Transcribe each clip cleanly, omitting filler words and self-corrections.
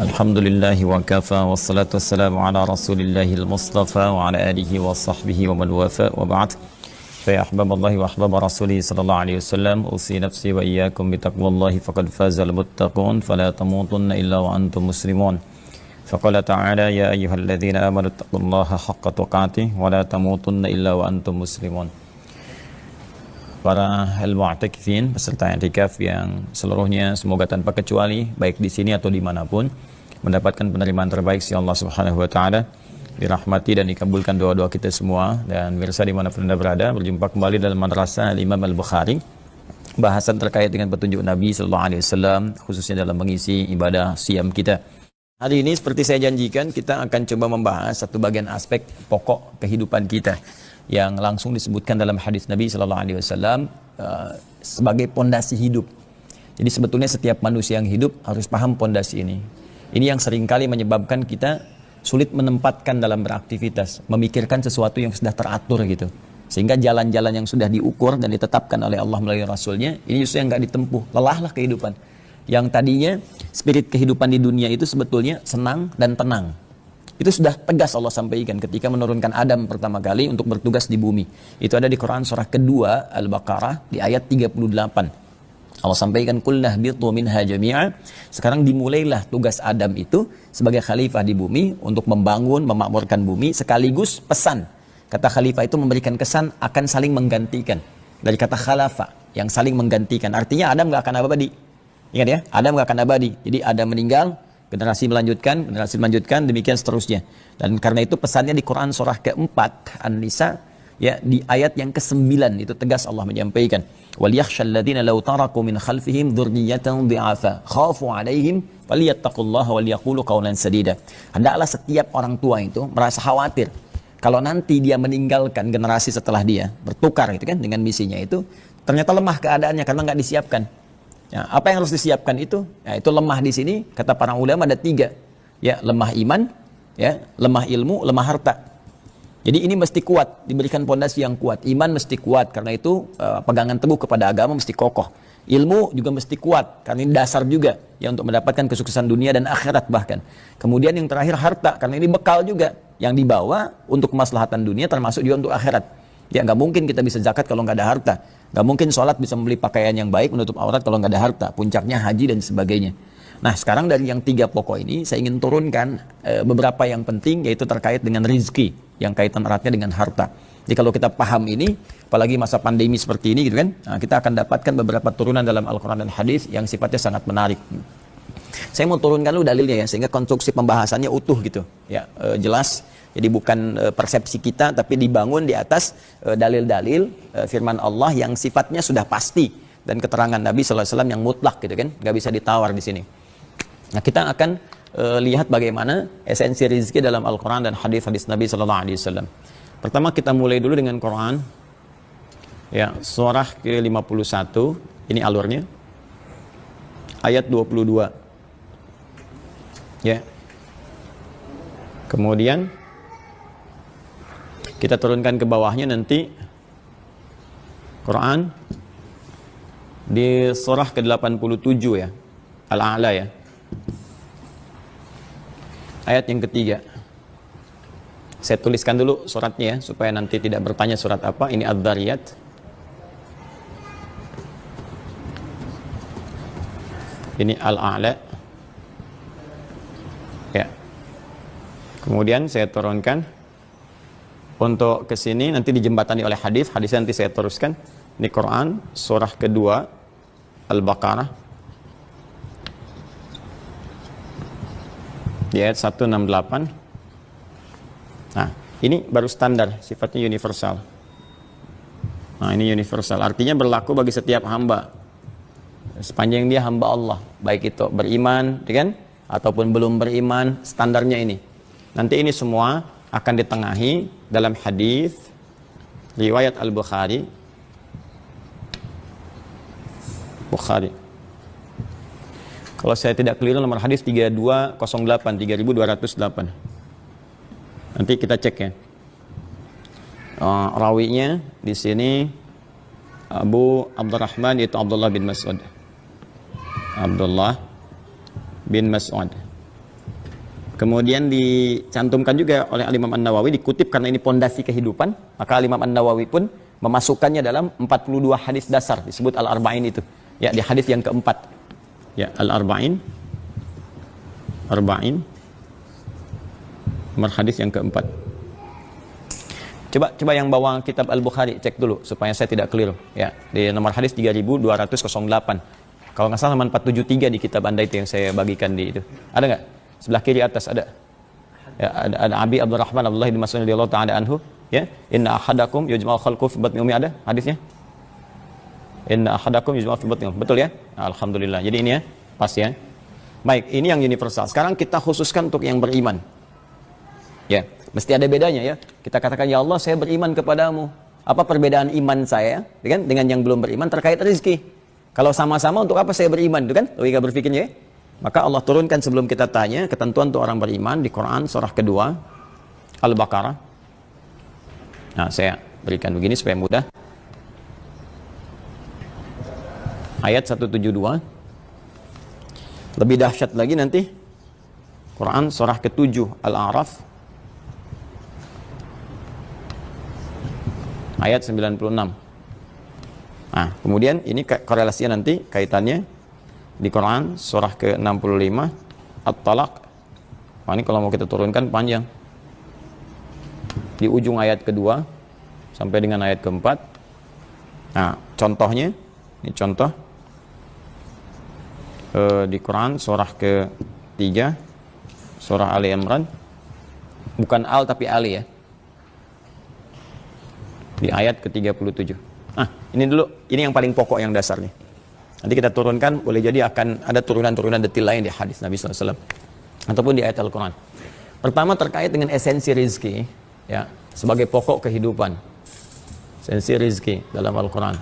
Alhamdulillahi wa kafa wassalatu wassalamu ala rasulillahil mustafa wa ala alihi wa sahbihi wa man wafa wa ba'd. Fa ya ahbaballahi wa ahbaba rasulih sallallahu alaihi wasallam, usi nafsi wa iyyakum bi taqwallahi faqad fazal muttaqun fala tamutunna illa wa antum muslimun. Faqala ta'ala ya ayyuhalladzina amanu taqullaha haqqa tuqatih wa la tamutunna illa wa antum muslimun. Para al-mu'takifin peserta i'tikaf yang seluruhnya semoga tanpa kecuali baik di sini atau dimanapun mendapatkan penerimaan terbaik si Allah Subhanahu wa taala, dirahmati dan dikabulkan doa-doa kita semua. Dan mirsa dimanapun Anda berada, berjumpa kembali dalam madrasah Imam Al-Bukhari, bahasan terkait dengan petunjuk Nabi sallallahu alaihi wasallam khususnya dalam mengisi ibadah siam kita. Hari ini seperti saya janjikan, kita akan coba membahas satu bagian aspek pokok kehidupan kita yang langsung disebutkan dalam hadis Nabi sallallahu alaihi wasallam sebagai pondasi hidup. Jadi sebetulnya setiap manusia yang hidup harus paham pondasi ini. Ini yang seringkali menyebabkan kita sulit menempatkan dalam beraktivitas, memikirkan sesuatu yang sudah teratur gitu. Sehingga jalan-jalan yang sudah diukur dan ditetapkan oleh Allah melalui Rasulnya, ini justru yang nggak ditempuh. Lelahlah kehidupan. Yang tadinya spirit kehidupan di dunia itu sebetulnya senang dan tenang. Itu sudah tegas Allah sampaikan ketika menurunkan Adam pertama kali untuk bertugas di bumi. Itu ada di Quran surah kedua Al-Baqarah di ayat 38. Allah sampaikan kulnah bitu minha jami'a. Sekarang dimulailah tugas Adam itu sebagai khalifah di bumi untuk membangun, memakmurkan bumi, sekaligus pesan. Kata khalifah itu memberikan kesan akan saling menggantikan. Dari kata khalafa yang saling menggantikan. Artinya Adam gak akan abadi. Ingat ya, Adam gak akan abadi. Jadi Adam meninggal, generasi melanjutkan, demikian seterusnya. Dan karena itu pesannya di Quran surah keempat An-Nisa, ya, di ayat yang ke-9 itu tegas Allah menyampaikan, wal yakhshal ladzina law taraku min khalfihim dzurriyyatan dhi'afa khafu 'alaihim falyattaqullaha wal yaqulu qawlan sadida. Hendaklah setiap orang tua itu merasa khawatir kalau nanti dia meninggalkan generasi setelah dia bertukar gitu kan dengan misinya itu, ternyata lemah keadaannya karena nggak disiapkan. Ya, apa yang harus disiapkan itu? Ya, itu lemah di sini kata para ulama ada 3. Ya, lemah iman, ya, lemah ilmu, lemah harta. Jadi ini mesti kuat, diberikan pondasi yang kuat. Iman mesti kuat, karena itu pegangan teguh kepada agama mesti kokoh. Ilmu juga mesti kuat, karena ini dasar juga ya untuk mendapatkan kesuksesan dunia dan akhirat bahkan. Kemudian yang terakhir harta, karena ini bekal juga yang dibawa untuk kemaslahatan dunia termasuk juga untuk akhirat. Ya, nggak mungkin kita bisa zakat kalau nggak ada harta. Nggak mungkin sholat bisa membeli pakaian yang baik menutup aurat kalau nggak ada harta. Puncaknya haji dan sebagainya. Nah, sekarang dari yang 3 pokok ini saya ingin turunkan beberapa yang penting, yaitu terkait dengan rizki yang kaitan eratnya dengan harta. Jadi kalau kita paham ini, apalagi masa pandemi seperti ini gitu kan, nah, kita akan dapatkan beberapa turunan dalam Al-Quran dan Hadis yang sifatnya sangat menarik. Saya mau turunkan dulu dalilnya ya, sehingga konstruksi pembahasannya utuh gitu ya, jelas. Jadi bukan persepsi kita, tapi dibangun di atas dalil-dalil firman Allah yang sifatnya sudah pasti, dan keterangan Nabi SAW yang mutlak gitu kan, nggak bisa ditawar di sini. Nah, kita akan lihat bagaimana esensi rizki dalam Al-Quran dan hadis-hadis Nabi SAW. Pertama kita mulai dulu dengan Quran, ya, surah ke-51, ini alurnya, ayat 22, ya. Kemudian kita turunkan ke bawahnya nanti Quran di surah ke-87 ya, Al-A'la ya. Ayat yang ketiga. Saya tuliskan dulu suratnya ya, supaya nanti tidak bertanya surat apa. Ini Adz-Dzariyat. Ini Al-A'la. Ya. Kemudian saya turunkan untuk ke sini, nanti dijembatani oleh hadis nanti saya teruskan. Ini Quran surah kedua Al-Baqarah di ayat 168. Nah, ini baru standar, sifatnya universal. Nah, ini universal, artinya berlaku bagi setiap hamba sepanjang dia hamba Allah, baik itu beriman kan ataupun belum beriman, standarnya ini. Nanti ini semua akan ditengahi dalam hadis riwayat Al-Bukhari. Kalau saya tidak keliru nomor hadis 3208, 3208. Nanti kita cek ya. Rawinya di sini Abu Abdurrahman, yaitu Abdullah bin Mas'ud. Abdullah bin Mas'ud. Kemudian dicantumkan juga oleh Al-Imam An-Nawawi, dikutip karena ini pondasi kehidupan, maka Al-Imam An-Nawawi pun memasukkannya dalam 42 hadis dasar, disebut Al-Arba'in itu. Ya, di hadis yang keempat. Ya, Al-Arba'in. Nomor hadis yang keempat. Coba yang bawa kitab Al-Bukhari cek dulu supaya saya tidak keliru. Ya, di nomor hadis 3208. Kalau nggak salah 473 di kitab Anda itu yang saya bagikan di itu. Ada nggak? Sebelah kiri atas ada. Ya, ada Abi Abdurrahman Abdullah bin Mas'ud radhiyallahu ta'ala anhu, ya. Inna ahadakum yujma'u khalqu fi batni ummi, ada hadisnya? Inna ahadakum yujma'u fi batni ummi. Betul ya? Alhamdulillah. Jadi ini ya, pas ya. Baik, ini yang universal. Sekarang kita khususkan untuk yang beriman. Ya, mesti ada bedanya ya. Kita katakan, ya Allah, saya beriman kepadamu. Apa perbedaan iman saya dengan yang belum beriman terkait rezeki? Kalau sama-sama, untuk apa saya beriman? Itu kan logika berpikirnya ya. Maka Allah turunkan sebelum kita tanya ketentuan untuk orang beriman di Quran surah kedua Al-Baqarah. Nah, saya berikan begini supaya mudah. Ayat 172. Lebih dahsyat lagi nanti Quran surah ke-7 Al-A'raf ayat 96. Nah, kemudian ini korelasinya nanti kaitannya di Quran surah ke-65 At-Talaq. Nah, ini kalau mau kita turunkan panjang. Di ujung ayat kedua sampai dengan ayat keempat. Nah, contohnya, ini contoh di Quran surah ke-3 surah Ali Imran, bukan Al tapi Ali ya, di ayat ke-37. Nah, ini dulu, ini yang paling pokok yang dasarnya. Nanti kita turunkan, boleh jadi akan ada turunan-turunan detil lain di hadis Nabi SAW ataupun di ayat Al-Quran. Pertama terkait dengan esensi rizki, ya, sebagai pokok kehidupan. Esensi rizki dalam Al-Quran.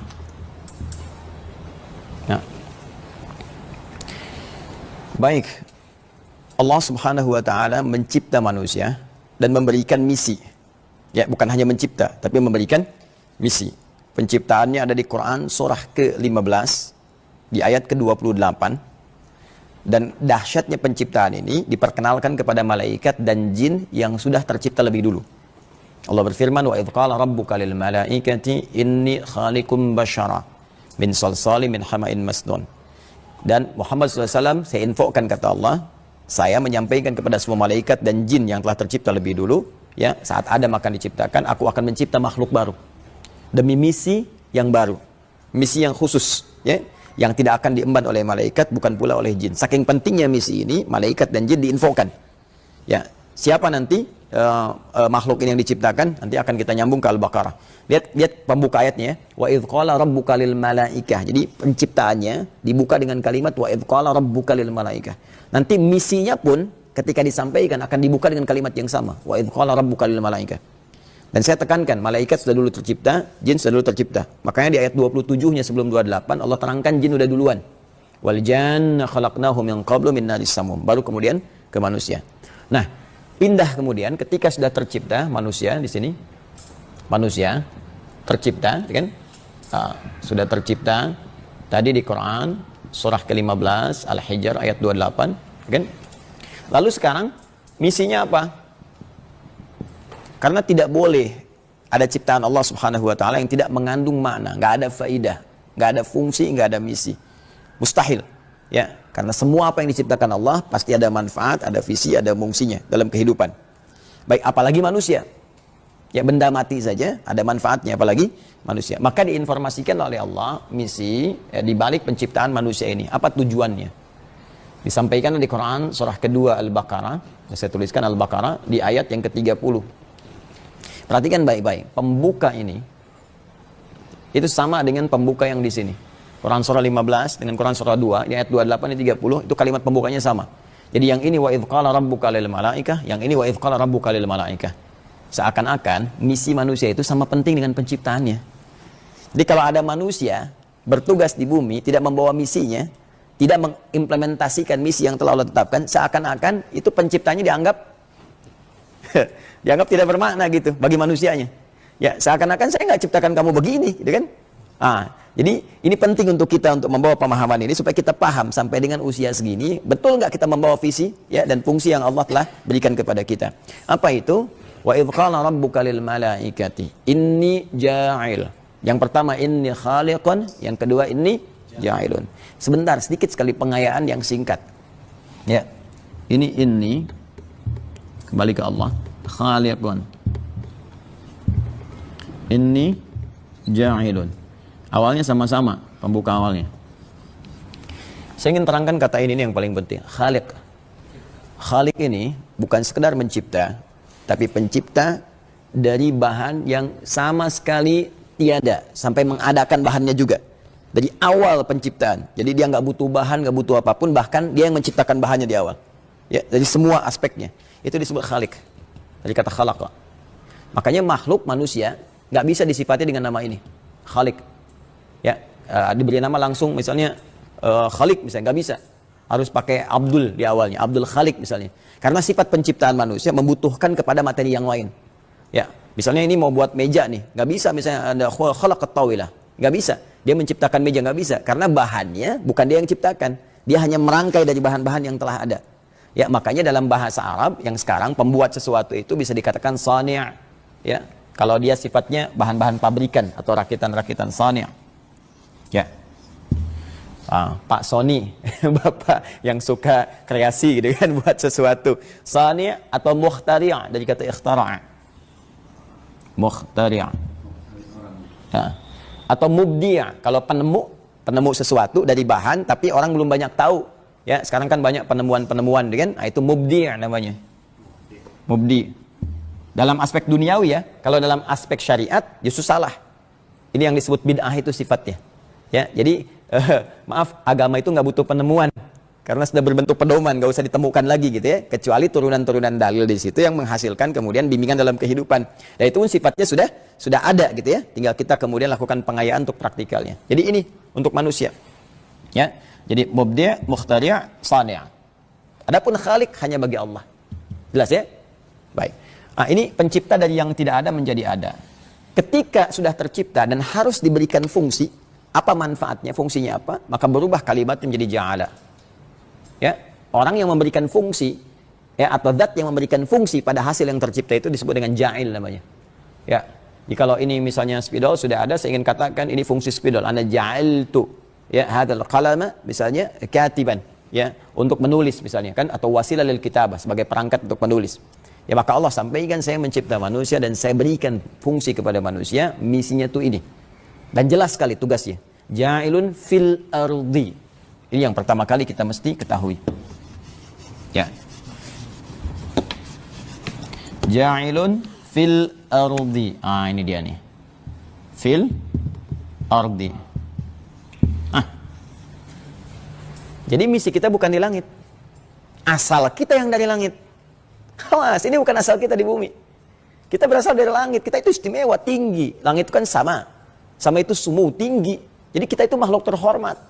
Nah, baik, Allah Subhanahu wa Ta'ala mencipta manusia dan memberikan misi. Ya, bukan hanya mencipta, tapi memberikan misi. Penciptaannya ada di Quran surah ke-15 di ayat ke-28. Dan dahsyatnya penciptaan ini diperkenalkan kepada malaikat dan jin yang sudah tercipta lebih dulu. Allah berfirman, wa idh qala rabbuka lil malaikati inni khaliqum basyara min salsalin min hama'in masnun. Dan Muhammad SAW, saya infokan, kata Allah, saya menyampaikan kepada semua malaikat dan jin yang telah tercipta lebih dulu, ya, saat Adam akan diciptakan, aku akan mencipta makhluk baru demi misi yang baru, misi yang khusus, ya, yang tidak akan diemban oleh malaikat, bukan pula oleh jin. Saking pentingnya misi ini, malaikat dan jin diinfokan. Ya, siapa nanti makhluk ini yang diciptakan? Nanti akan kita nyambung ke Al-Baqarah. Lihat pembuka ayatnya, wa idh qala rabbuka lil malaikah. Jadi penciptaannya dibuka dengan kalimat wa idh qala rabbuka lil malaikah. Nanti misinya pun ketika disampaikan akan dibuka dengan kalimat yang sama, wa idh qala rabbuka lil malaikah. Dan saya tekankan, malaikat sudah dulu tercipta, jin sudah dulu tercipta. Makanya di ayat 27-nya sebelum 28 Allah terangkan jin sudah duluan. Wal janna khalaqnahu min qablu min naris samum. Baru kemudian ke manusia. Nah, pindah kemudian ketika sudah tercipta manusia di sini. Manusia tercipta, kan? Sudah tercipta tadi di Quran surah ke-15 Al-Hijr ayat 28, kan? Lalu sekarang misinya apa? Karena tidak boleh ada ciptaan Allah Subhanahu wa Ta'ala yang tidak mengandung makna, nggak ada faidah, nggak ada fungsi, nggak ada misi. Mustahil, ya. Karena semua apa yang diciptakan Allah pasti ada manfaat, ada visi, ada fungsinya dalam kehidupan. Baik, apalagi manusia. Ya, benda mati saja ada manfaatnya, apalagi manusia. Maka diinformasikan oleh Allah misi di balik penciptaan manusia ini. Apa tujuannya? Disampaikan di Quran surah kedua Al-Baqarah. Saya tuliskan Al-Baqarah di ayat yang ke-30. Perhatikan baik-baik, pembuka ini itu sama dengan pembuka yang di sini. Quran surah 15 dengan Quran surah 2, ayat 28 dan 30, itu kalimat pembukanya sama. Jadi yang ini wa idh qala rabbuka lil malaikah, yang ini wa idh qala rabbuka lil malaikah. Seakan-akan misi manusia itu sama penting dengan penciptaannya. Jadi kalau ada manusia bertugas di bumi tidak membawa misinya, tidak mengimplementasikan misi yang telah Allah tetapkan, seakan-akan itu penciptanya dianggap tidak bermakna gitu bagi manusianya. Ya, seakan-akan saya nggak ciptakan kamu begini, gitu kan? Jadi ini penting untuk kita untuk membawa pemahaman ini supaya kita paham sampai dengan usia segini betul nggak kita membawa visi ya dan fungsi yang Allah telah berikan kepada kita. Apa itu? Wa idz qala rabbuka lil malaikati inni ja'il. Yang pertama inni khaliqun, yang kedua inni ja'ilun. Sebentar, sedikit sekali pengayaan yang singkat. Ya. Ini kembali ke Allah. Khaliqun. Inni ja'ilun. Awalnya sama-sama, pembuka awalnya. Saya ingin terangkan kata ini yang paling penting. Khaliq. Khaliq ini bukan sekedar mencipta, tapi pencipta dari bahan yang sama sekali tiada, sampai mengadakan bahannya juga. Dari awal penciptaan. Jadi dia nggak butuh bahan, nggak butuh apapun, bahkan dia yang menciptakan bahannya di awal. Ya, dari semua aspeknya. Itu disebut khaliq. Dari kata khalaqa. Makanya makhluk manusia nggak bisa disifati dengan nama ini. Khaliq. Ya, diberi nama langsung misalnya Khaliq misalnya, nggak bisa. Harus pakai Abdul di awalnya, Abdul Khaliq misalnya. Karena sifat penciptaan manusia membutuhkan kepada materi yang lain. Ya, misalnya ini mau buat meja nih, nggak bisa misalnya ada khalaqat tawilah, nggak bisa. Dia menciptakan meja, nggak bisa. Karena bahannya bukan dia yang ciptakan. Dia hanya merangkai dari bahan-bahan yang telah ada. Ya, makanya dalam bahasa Arab yang sekarang pembuat sesuatu itu bisa dikatakan sani'. Ya, kalau dia sifatnya bahan-bahan pabrikan atau rakitan-rakitan sani'. Ya, Pak Sony, bapak yang suka kreasi gitu kan, buat sesuatu. Sani' atau mukhtari' dari kata ikhtara'. Mukhtari'. Ya. Atau mubdi', kalau penemu sesuatu dari bahan tapi orang belum banyak tahu. Ya, sekarang kan banyak penemuan-penemuan kan? Nah, itu mubdi' namanya. Mubdi'. Dalam aspek duniawi ya, kalau dalam aspek syariat justru salah. Ini yang disebut bid'ah itu sifatnya. Ya, jadi maaf, agama itu nggak butuh penemuan karena sudah berbentuk pedoman, nggak usah ditemukan lagi gitu ya, kecuali turunan-turunan dalil di situ yang menghasilkan kemudian bimbingan dalam kehidupan. Dan itu pun sifatnya sudah ada gitu ya, tinggal kita kemudian lakukan pengayaan untuk praktikalnya. Jadi ini untuk manusia. Ya, jadi mubdi', mukhtari', sani'. Adapun khaliq hanya bagi Allah. Jelas ya? Baik. Nah, ini pencipta dari yang tidak ada menjadi ada. Ketika sudah tercipta dan harus diberikan fungsi, apa manfaatnya, fungsinya apa? Maka berubah kalimat menjadi ja'ala. Ya, orang yang memberikan fungsi ya, atau zat yang memberikan fungsi pada hasil yang tercipta itu disebut dengan ja'il namanya. Ya. Jadi kalau ini misalnya spidol sudah ada, saya ingin katakan ini fungsi spidol. Ana ja'altu ya hadzal qalama misalnya katiban ya, untuk menulis misalnya kan, atau wasilah lil kitabah sebagai perangkat untuk menulis. Ya, maka Allah sampaikan saya mencipta manusia dan saya berikan fungsi kepada manusia, misinya tuh ini. Dan jelas sekali tugasnya. Ja'ilun fil ardi. Ini yang pertama kali kita mesti ketahui. Ya. Ja'ilun fil ardi. Ini dia nih. Fil ardi. Jadi misi kita bukan di langit. Asal kita yang dari langit. Awas, ini bukan asal kita di bumi. Kita berasal dari langit. Kita itu istimewa, tinggi. Langit itu kan sama. Sama itu sumu, tinggi. Jadi kita itu makhluk terhormat.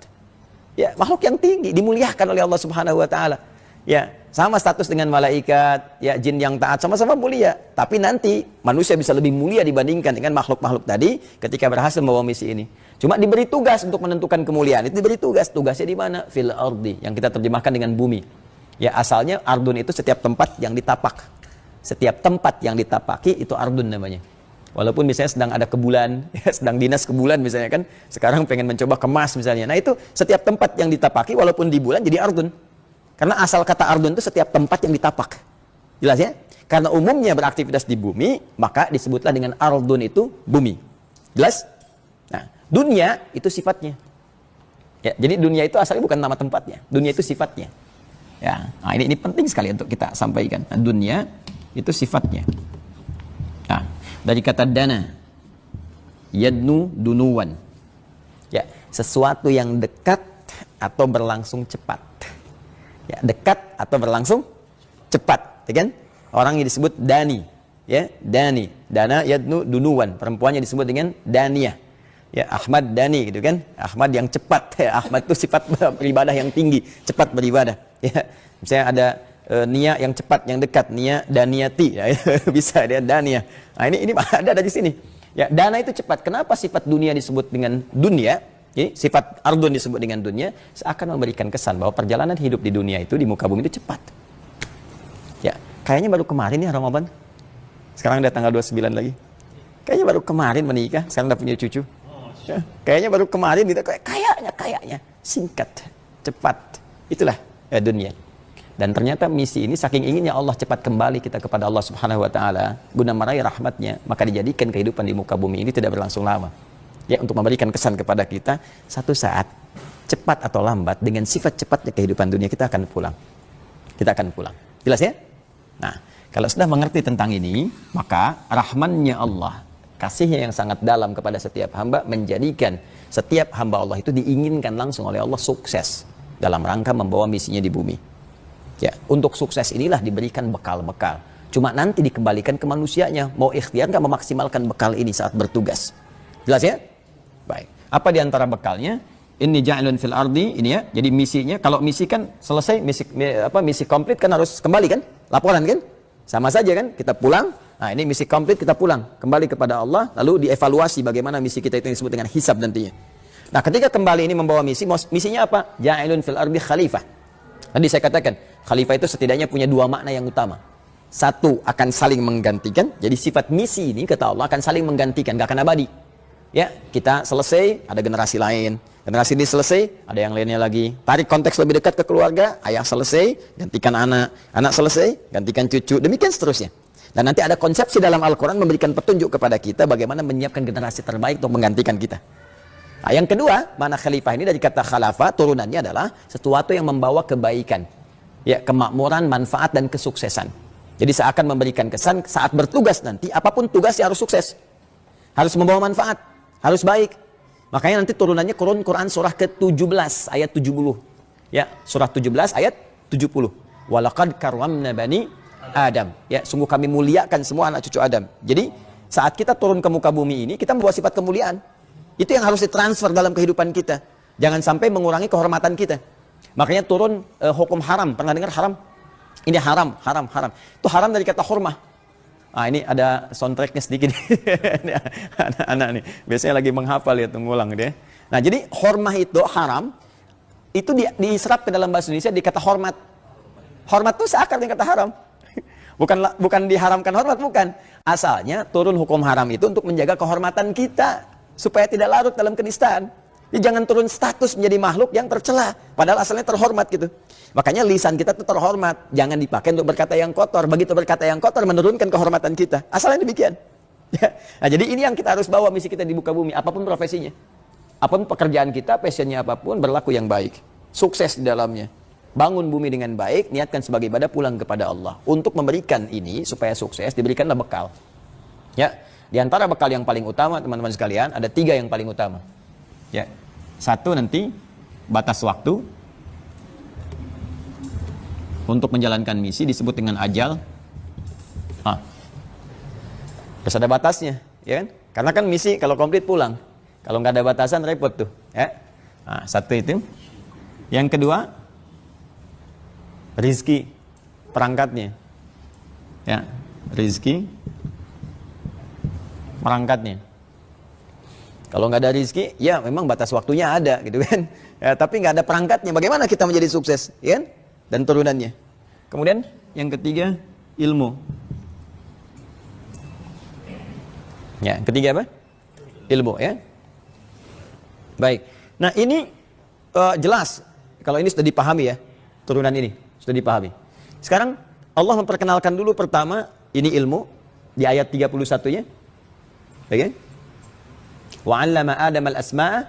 Ya, makhluk yang tinggi, dimuliakan oleh Allah Subhanahu wa taala. Ya, sama status dengan malaikat, ya jin yang taat sama-sama mulia. Tapi nanti manusia bisa lebih mulia dibandingkan dengan makhluk-makhluk tadi ketika berhasil membawa misi ini. Cuma diberi tugas untuk menentukan kemuliaan. Itu diberi tugas. Tugasnya di mana? Fil ardi, yang kita terjemahkan dengan bumi. Ya, asalnya ardun itu setiap tempat yang ditapak. Setiap tempat yang ditapaki itu ardun namanya. Walaupun misalnya sedang ada ke bulan, ya, sedang dinas ke bulan misalnya kan, sekarang pengen mencoba ke Mars misalnya. Nah itu setiap tempat yang ditapaki walaupun di bulan jadi ardun. Karena asal kata ardun itu setiap tempat yang ditapak. Jelas ya? Karena umumnya beraktivitas di bumi, maka disebutlah dengan ardun itu bumi. Jelas? Nah, dunia itu sifatnya. Ya, jadi dunia itu asalnya bukan nama tempatnya, dunia itu sifatnya. Ya, nah ini penting sekali untuk kita sampaikan. Nah, dunia itu sifatnya. Nah, dari kata dana, yadnu dunuwan. Ya, sesuatu yang dekat atau berlangsung cepat. Ya, dekat atau berlangsung cepat, ya kan? Orang yang disebut dani, ya, dani. Dana yadnu dunuwan, perempuannya disebut dengan daniyah. Ya, Ahmad Dani gitu kan. Ahmad yang cepat. Ya, Ahmad itu sifat beribadah yang tinggi, cepat beribadah. Ya, misalnya ada Nia yang cepat, yang dekat, Nia Daniyati, ya, bisa dia Dania. Nah, ini ada dari sini. Ya, dana itu cepat. Kenapa sifat dunia disebut dengan dunia? Jadi sifat ardun disebut dengan dunia seakan memberikan kesan bahwa perjalanan hidup di dunia itu, di muka bumi itu cepat. Ya, kayaknya baru kemarin ya Ramadan. Sekarang udah tanggal 29 lagi. Kayaknya baru kemarin menikah, sekarang udah punya cucu. Ya, kayaknya baru kemarin gitu, kayaknya singkat, cepat. Itulah dunia. Dan ternyata misi ini saking inginnya Allah cepat kembali kita kepada Allah Subhanahu wa taala guna meraih rahmatnya, maka dijadikan kehidupan di muka bumi ini tidak berlangsung lama. Ya, untuk memberikan kesan kepada kita, satu saat cepat atau lambat dengan sifat cepatnya kehidupan dunia kita akan pulang. Kita akan pulang. Jelas ya? Nah, kalau sudah mengerti tentang ini, maka rahmannya Allah, kasihnya yang sangat dalam kepada setiap hamba menjadikan setiap hamba Allah itu diinginkan langsung oleh Allah sukses dalam rangka membawa misinya di bumi. Ya, untuk sukses inilah diberikan bekal-bekal. Cuma nanti dikembalikan ke manusianya, mau ikhtiar nggak memaksimalkan bekal ini saat bertugas. Jelas ya? Baik. Apa di antara bekalnya? Inni ja'ilun fil ardi, ini ya. Jadi misinya, kalau misi kan selesai, misi komplit kan harus kembali kan? Laporan kan? Sama saja kan? Kita pulang. Nah, ini misi komplit, kita pulang kembali kepada Allah, lalu dievaluasi bagaimana misi kita itu yang disebut dengan hisab nantinya. Nah, ketika kembali ini membawa misinya apa? Ja'ilun fil ardi khalifah. Tadi saya katakan, khalifah itu setidaknya punya dua makna yang utama. Satu, akan saling menggantikan. Jadi sifat misi ini kata Allah akan saling menggantikan, gak akan abadi. Ya, kita selesai, ada generasi lain. Generasi ini selesai, ada yang lainnya lagi. Tarik konteks lebih dekat ke keluarga, ayah selesai, gantikan anak. Anak selesai, gantikan cucu. Demikian seterusnya. Dan nanti ada konsepsi dalam Al-Quran memberikan petunjuk kepada kita bagaimana menyiapkan generasi terbaik untuk menggantikan kita. Nah, yang kedua, mana khalifah ini dari kata khalafa, turunannya adalah sesuatu yang membawa kebaikan. Ya, kemakmuran, manfaat, dan kesuksesan. Jadi seakan memberikan kesan saat bertugas nanti, apapun tugasnya harus sukses. Harus membawa manfaat. Harus baik. Makanya nanti turunannya Quran surah ke-17 ayat 70. Ya, surah 17 ayat 70. Walaqad karramna bani Adam. Ya, sungguh kami muliakan semua anak cucu Adam. Jadi, saat kita turun ke muka bumi ini, kita membawa sifat kemuliaan. Itu yang harus ditransfer dalam kehidupan kita. Jangan sampai mengurangi kehormatan kita. Makanya turun hukum haram. Pernah dengar haram? Ini haram. Itu haram dari kata hurmah. Ah, ini ada soundtracknya sedikit. Anak-anak nih biasanya lagi menghafal ya, ngulang deh. Nah, jadi hormah itu haram, itu diserap ke dalam bahasa Indonesia di kata hormat. Hormat itu seakar dengan kata haram. Bukan diharamkan hormat, bukan. Asalnya turun hukum haram itu untuk menjaga kehormatan kita supaya tidak larut dalam kenistaan. Jadi jangan turun status menjadi makhluk yang tercela, padahal asalnya terhormat gitu. Makanya lisan kita itu terhormat, jangan dipakai untuk berkata yang kotor. Begitu berkata yang kotor menurunkan kehormatan kita. Asalnya demikian. Ya. Nah, jadi ini yang kita harus bawa misi kita di muka bumi, apapun profesinya. Apapun pekerjaan kita, passionnya apapun, berlaku yang baik. Sukses di dalamnya. Bangun bumi dengan baik, niatkan sebagai ibadah, pulang kepada Allah. Untuk memberikan ini supaya sukses, diberikanlah bekal. Ya. Di antara bekal yang paling utama, teman-teman sekalian, ada 3 yang paling utama. Ya. 1 nanti batas waktu untuk menjalankan misi disebut dengan ajal. Terus ada batasnya, ya kan? Karena kan misi kalau komplit pulang. Kalau nggak ada batasan repot tuh, ya. Nah, 1 itu. Yang kedua, rizki perangkatnya. Ya, rizki perangkatnya. Kalau nggak ada rizki, ya memang batas waktunya ada, gitu kan? Ya, tapi nggak ada perangkatnya. Bagaimana kita menjadi sukses, ya kan? Dan turunannya. Kemudian yang ketiga, ilmu. Ya, ketiga apa? Ilmu, ya. Baik. Nah, ini jelas. Kalau ini sudah dipahami ya, turunan ini sudah dipahami. Sekarang Allah memperkenalkan dulu pertama ini ilmu di ayat 31-nya. Oke? Okay? Wa 'allama Adam al-asma'a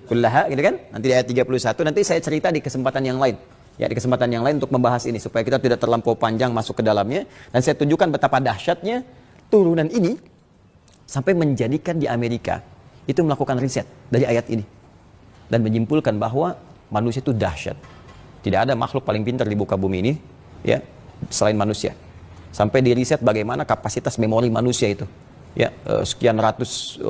kullaha, gitu kan? Nanti di ayat 31, nanti saya cerita di kesempatan yang lain. Ya, di kesempatan yang lain untuk membahas ini supaya kita tidak terlampau panjang masuk ke dalamnya, dan saya tunjukkan betapa dahsyatnya turunan ini sampai menjadikan di Amerika itu melakukan riset dari ayat ini dan menyimpulkan bahwa manusia itu dahsyat. Tidak ada makhluk paling pintar di muka bumi ini, ya, selain manusia. Sampai di riset bagaimana kapasitas memori manusia itu. Ya, sekian ratus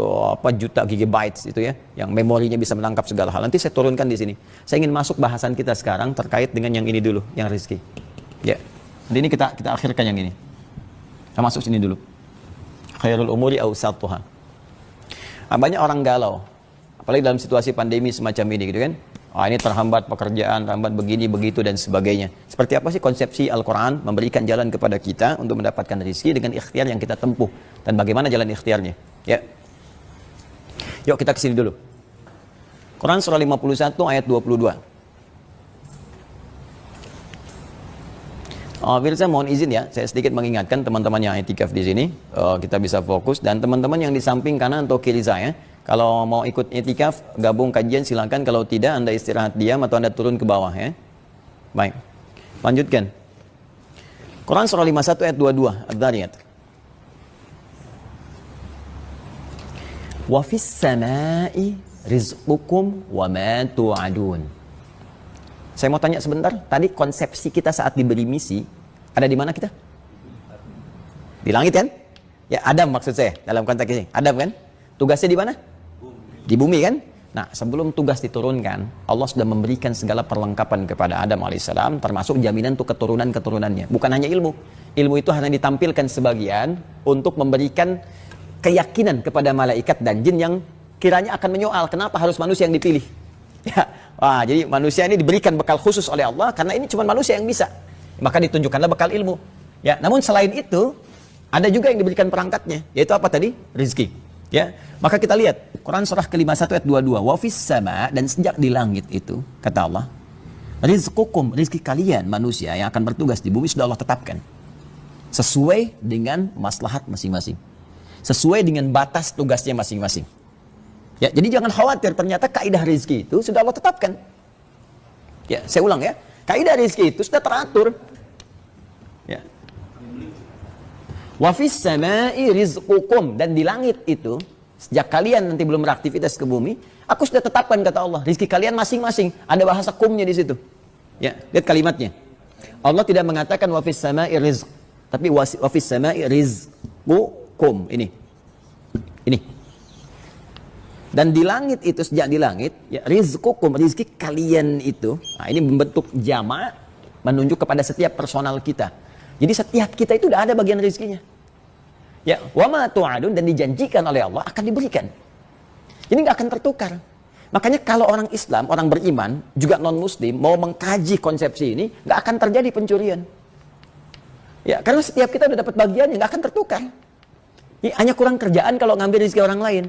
juta gigabytes itu ya, yang memorinya bisa menangkap segala hal. Nanti saya turunkan di sini. Saya ingin masuk bahasan kita sekarang terkait dengan yang ini dulu, yang rizki. Ya, jadi ini kita akhirkan yang ini. Kita masuk sini dulu. Khairul umuri awsatuha. Banyak orang galau. apalagi dalam situasi pandemi semacam ini gitu kan. Ini terhambat pekerjaan, terhambat begini, begitu dan sebagainya. Seperti apa sih konsepsi Al-Quran memberikan jalan kepada kita untuk mendapatkan rezeki dengan ikhtiar yang kita tempuh, dan bagaimana jalan ikhtiarnya? Ya. Yuk kita kesini dulu. Quran surah 51 ayat 22. Pemirsa mohon izin ya, saya sedikit mengingatkan teman-teman yang i'tikaf di sini, kita bisa fokus, dan teman-teman yang di samping kanan atau kiri saya, kalau mau ikut i'tikaf, gabung kajian silakan, kalau tidak Anda istirahat diam atau Anda turun ke bawah ya. Baik. Lanjutkan. Quran surah 51 ayat 22, Ad-Dhariyat. Wa fis samai rizqukum wa ma tu'adun. Saya mau tanya sebentar, tadi konsepsi kita saat diberi misi, ada di mana kita? Di langit kan? Ya, Adam maksud saya, dalam konteks ini. Adam kan? Tugasnya di mana? Di bumi kan? Nah, sebelum tugas diturunkan, Allah sudah memberikan segala perlengkapan kepada Adam alaihissalam, termasuk jaminan untuk keturunan-keturunannya. Bukan hanya ilmu. Ilmu itu hanya ditampilkan sebagian untuk memberikan keyakinan kepada malaikat dan jin yang kiranya akan menyoal, kenapa harus manusia yang dipilih? Ya, jadi manusia ini diberikan bekal khusus oleh Allah karena ini cuma manusia yang bisa. Maka ditunjukkanlah bekal ilmu. Ya, namun selain itu ada juga yang diberikan perangkatnya, yaitu apa tadi? Rizki. Ya, maka kita lihat Quran surah ke-51 ayat 22. Wa fis sama, dan sejak di langit itu kata Allah, rizqukum, rizki kalian manusia yang akan bertugas di bumi sudah Allah tetapkan sesuai dengan maslahat masing-masing, sesuai dengan batas tugasnya masing-masing. Ya, jadi jangan khawatir, ternyata kaidah rezeki itu sudah Allah tetapkan. Ya, saya ulang ya. Kaidah rezeki itu sudah teratur. Ya. Wa fis samai rizqukum, dan di langit itu sejak kalian nanti belum beraktivitas ke bumi, aku sudah tetapkan kata Allah, rezeki kalian masing-masing. Ada bahasa kumnya di situ. Ya, lihat kalimatnya. Allah tidak mengatakan wa fis samai rizq, tapi wa fis samai rizqukum. Ini. Dan di langit itu, sejak di langit, ya, rizqukum, rizki kalian itu, nah ini membentuk jama' menunjuk kepada setiap personal kita. Jadi setiap kita itu udah ada bagian rizkinya. Ya, wa ma tu'adun, dan dijanjikan oleh Allah akan diberikan. Ini nggak akan tertukar. Makanya kalau orang Islam, orang beriman, juga non-muslim, mau mengkaji konsepsi ini, nggak akan terjadi pencurian. Ya, karena setiap kita udah dapat bagiannya, nggak akan tertukar. Ya, hanya kurang kerjaan kalau ngambil rezeki orang lain.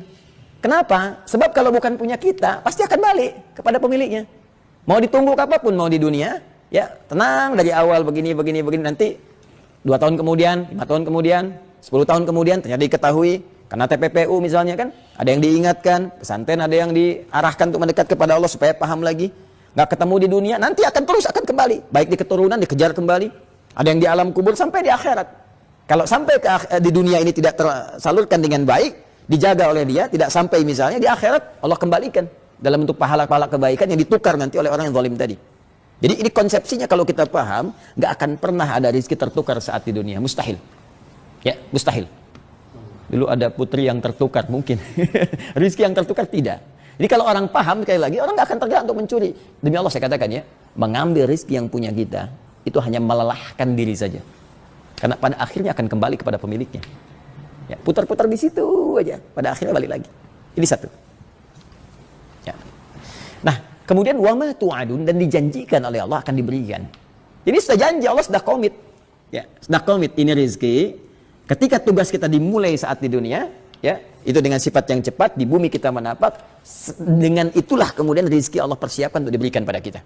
Kenapa? Sebab kalau bukan punya kita, pasti akan balik kepada pemiliknya. Mau ditunggu apapun, mau di dunia, ya tenang dari awal begini, nanti 2 tahun kemudian, 5 tahun kemudian, 10 tahun kemudian, ternyata diketahui, karena TPPU misalnya kan, ada yang diingatkan, pesantren ada yang diarahkan untuk mendekat kepada Allah supaya paham lagi. Nggak ketemu di dunia, nanti akan terus akan kembali. Baik di keturunan, dikejar kembali. Ada yang di alam kubur, sampai di akhirat. Kalau sampai di dunia ini tidak tersalurkan dengan baik, dijaga oleh dia, tidak sampai misalnya di akhirat, Allah kembalikan dalam bentuk pahala-pahala kebaikan yang ditukar nanti oleh orang yang zalim tadi. Jadi ini konsepsinya kalau kita paham, nggak akan pernah ada rezeki tertukar saat di dunia, mustahil. Ya, mustahil. Dulu ada putri yang tertukar mungkin, rezeki yang tertukar tidak. Jadi kalau orang paham, sekali lagi, orang nggak akan tergerak untuk mencuri. Demi Allah saya katakan ya, mengambil rezeki yang punya kita, itu hanya melelahkan diri saja. Karena pada akhirnya akan kembali kepada pemiliknya. Ya, putar-putar di situ aja, pada akhirnya balik lagi. Ini satu. Ya. Nah, kemudian wa ma tu'adun, dan dijanjikan oleh Allah akan diberikan. Ini sudah janji, Allah sudah komit. Ya, sudah komit ini rezeki. Ketika tugas kita dimulai saat di dunia, ya, itu dengan sifat yang cepat, di bumi kita menapak, dengan itulah kemudian rezeki Allah persiapkan untuk diberikan pada kita.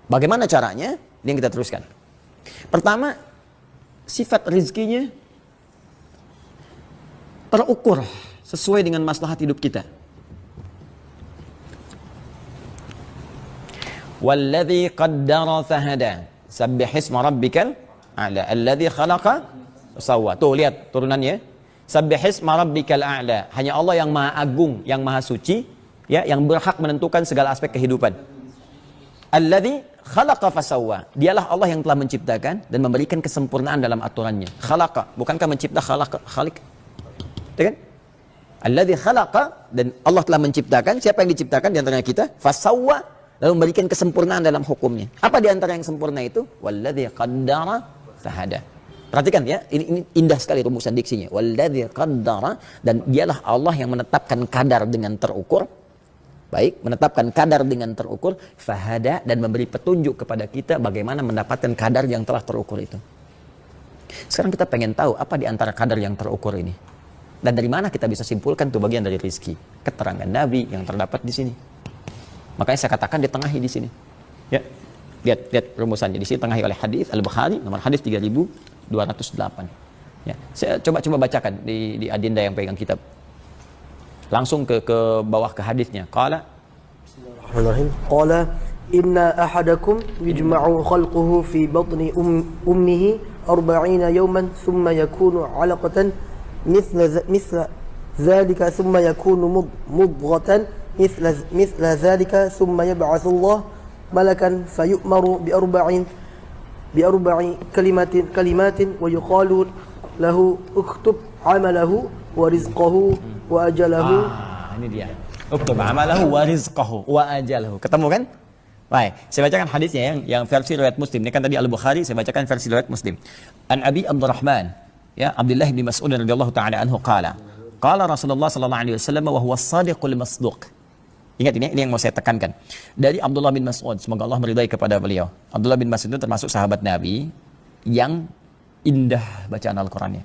Bagaimana caranya? Ini yang kita teruskan. Pertama, sifat rezekinya terukur sesuai dengan maslahat hidup kita. Walladzi qaddara fahada, sabbih isma rabbikal a'la, alladzi khalaqa sawwa. Tuh lihat turunannya. Sabbih isma rabbikal a'la. Hanya Allah yang Maha Agung, yang Maha Suci, ya, yang berhak menentukan segala aspek kehidupan. Alladzi khalaqa fasawwa. Dialah Allah yang telah menciptakan dan memberikan kesempurnaan dalam aturannya. Khalaqa, bukankah mencipta khaliq? Kan? Alladzi khalaqa, dan Allah telah menciptakan. Siapa yang diciptakan di antara kita? Fasawwa, lalu memberikan kesempurnaan dalam hukumnya. Apa di antara yang sempurna itu? Walladzi qaddara fahada. Perhatikan ya, ini indah sekali rumusan diksinya. Walladzi qaddara, dan dialah Allah yang menetapkan kadar dengan terukur. baik, menetapkan kadar dengan terukur, fahada, dan memberi petunjuk kepada kita bagaimana mendapatkan kadar yang telah terukur itu. Sekarang kita pengen tahu apa di antara kadar yang terukur ini. Dan dari mana kita bisa simpulkan itu bagian dari rizki. Keterangan Nabi yang terdapat di sini. Makanya saya katakan ditengahi di sini. Ya, lihat rumusannya di sini tengahi oleh hadis Al-Bukhari nomor hadis 3208. Ya, saya coba bacakan di adinda yang pegang kitab. Langsung ke bawah ke hadisnya. Qala Bismillahirrahmanirrahim. Qala inna ahadakum yujma'u khalquhu fi batni ummihi 40 yawman thumma yakunu 'alaqatan mithla dhalika thumma yakunu mudghatan mithla dhalika thumma yab'athu Allah malakan fayu'maru bi arba'i kalimatin wa yuqalu lahu uktub 'amalahu wa rizqahu wa ajalahu. Ini dia. Uktub 'amalahu wa rizqahu wa ajalahu. Ketemu kan? Baik, saya bacakan hadisnya yang versi riwayat Muslim. Ini kan tadi Al-Bukhari, saya bacakan versi riwayat Muslim. An Abi Abdurrahman, ya, Abdullah bin Mas'ud radhiyallahu taala anhu qala Rasulullah sallallahu alaihi wasallam wa huwa as-sadiqul masduq. Ingat ini yang mau saya tekankan. Dari Abdullah bin Mas'ud, semoga Allah meridai kepada beliau. Abdullah bin Mas'ud itu termasuk sahabat Nabi yang indah bacaan Al-Qur'annya.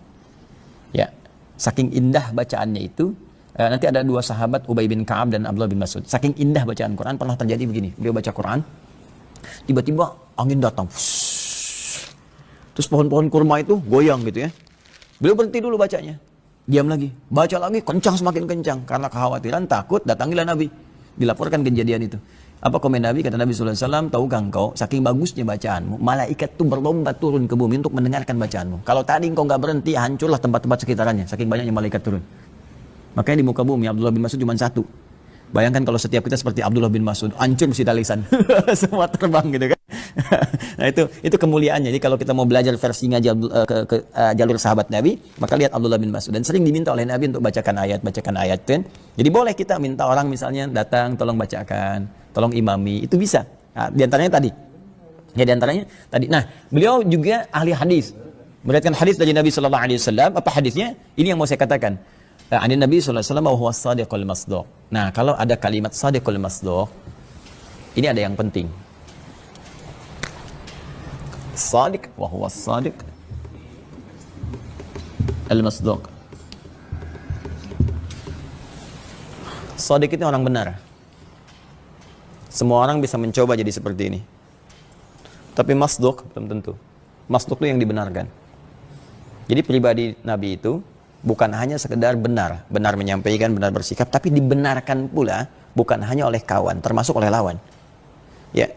Ya, saking indah bacaannya itu, nanti ada dua sahabat, Ubay bin Ka'ab dan Abdullah bin Mas'ud. Saking indah bacaan Quran, pernah terjadi begini. Beliau baca Quran, tiba-tiba angin datang. Terus pohon-pohon kurma itu goyang gitu ya. Beliau berhenti dulu bacanya. Diam lagi. Baca lagi, kencang, semakin kencang. Karena kekhawatiran, takut, datangilah Nabi. Dilaporkan kejadian itu. Apa komen Nabi? Kata Nabi SAW, tahukah engkau, saking bagusnya bacaanmu, malaikat itu berlomba turun ke bumi untuk mendengarkan bacaanmu. Kalau tadi engkau nggak berhenti, hancurlah tempat-tempat sekitarannya. Saking banyaknya malaikat turun. Makanya di muka bumi Abdullah bin Mas'ud cuma satu. Bayangkan kalau setiap kita seperti Abdullah bin Mas'ud, hancur mesti lisan. Semua terbang gitu kan. Nah itu kemuliaannya. Jadi kalau kita mau belajar versinya jalur sahabat Nabi, maka lihat Abdullah bin Mas'ud. Dan sering diminta oleh Nabi untuk bacakan ayat kan. Jadi boleh kita minta orang misalnya datang, tolong bacakan, tolong imami, itu bisa. Nah, di antaranya tadi. Ya di antaranya tadi. Nah, beliau juga ahli hadis. Meriwayatkan hadis dari Nabi sallallahu alaihi wasallam. Apa hadisnya? Ini yang mau saya katakan. Ani Nabi sallallahu alaihi wasallam wa huwa as-sadiqul masduq. Nah, kalau ada kalimat sadiqul masduq, ini ada yang penting. Sadiq wa huwa as-sadiq al-masduq. Sadiq itu orang benar. Semua orang bisa mencoba jadi seperti ini. Tapi masduq belum tentu. Masduq itu yang dibenarkan. Jadi pribadi Nabi itu bukan hanya sekedar benar menyampaikan, benar bersikap, tapi dibenarkan pula bukan hanya oleh kawan, termasuk oleh lawan. Ya,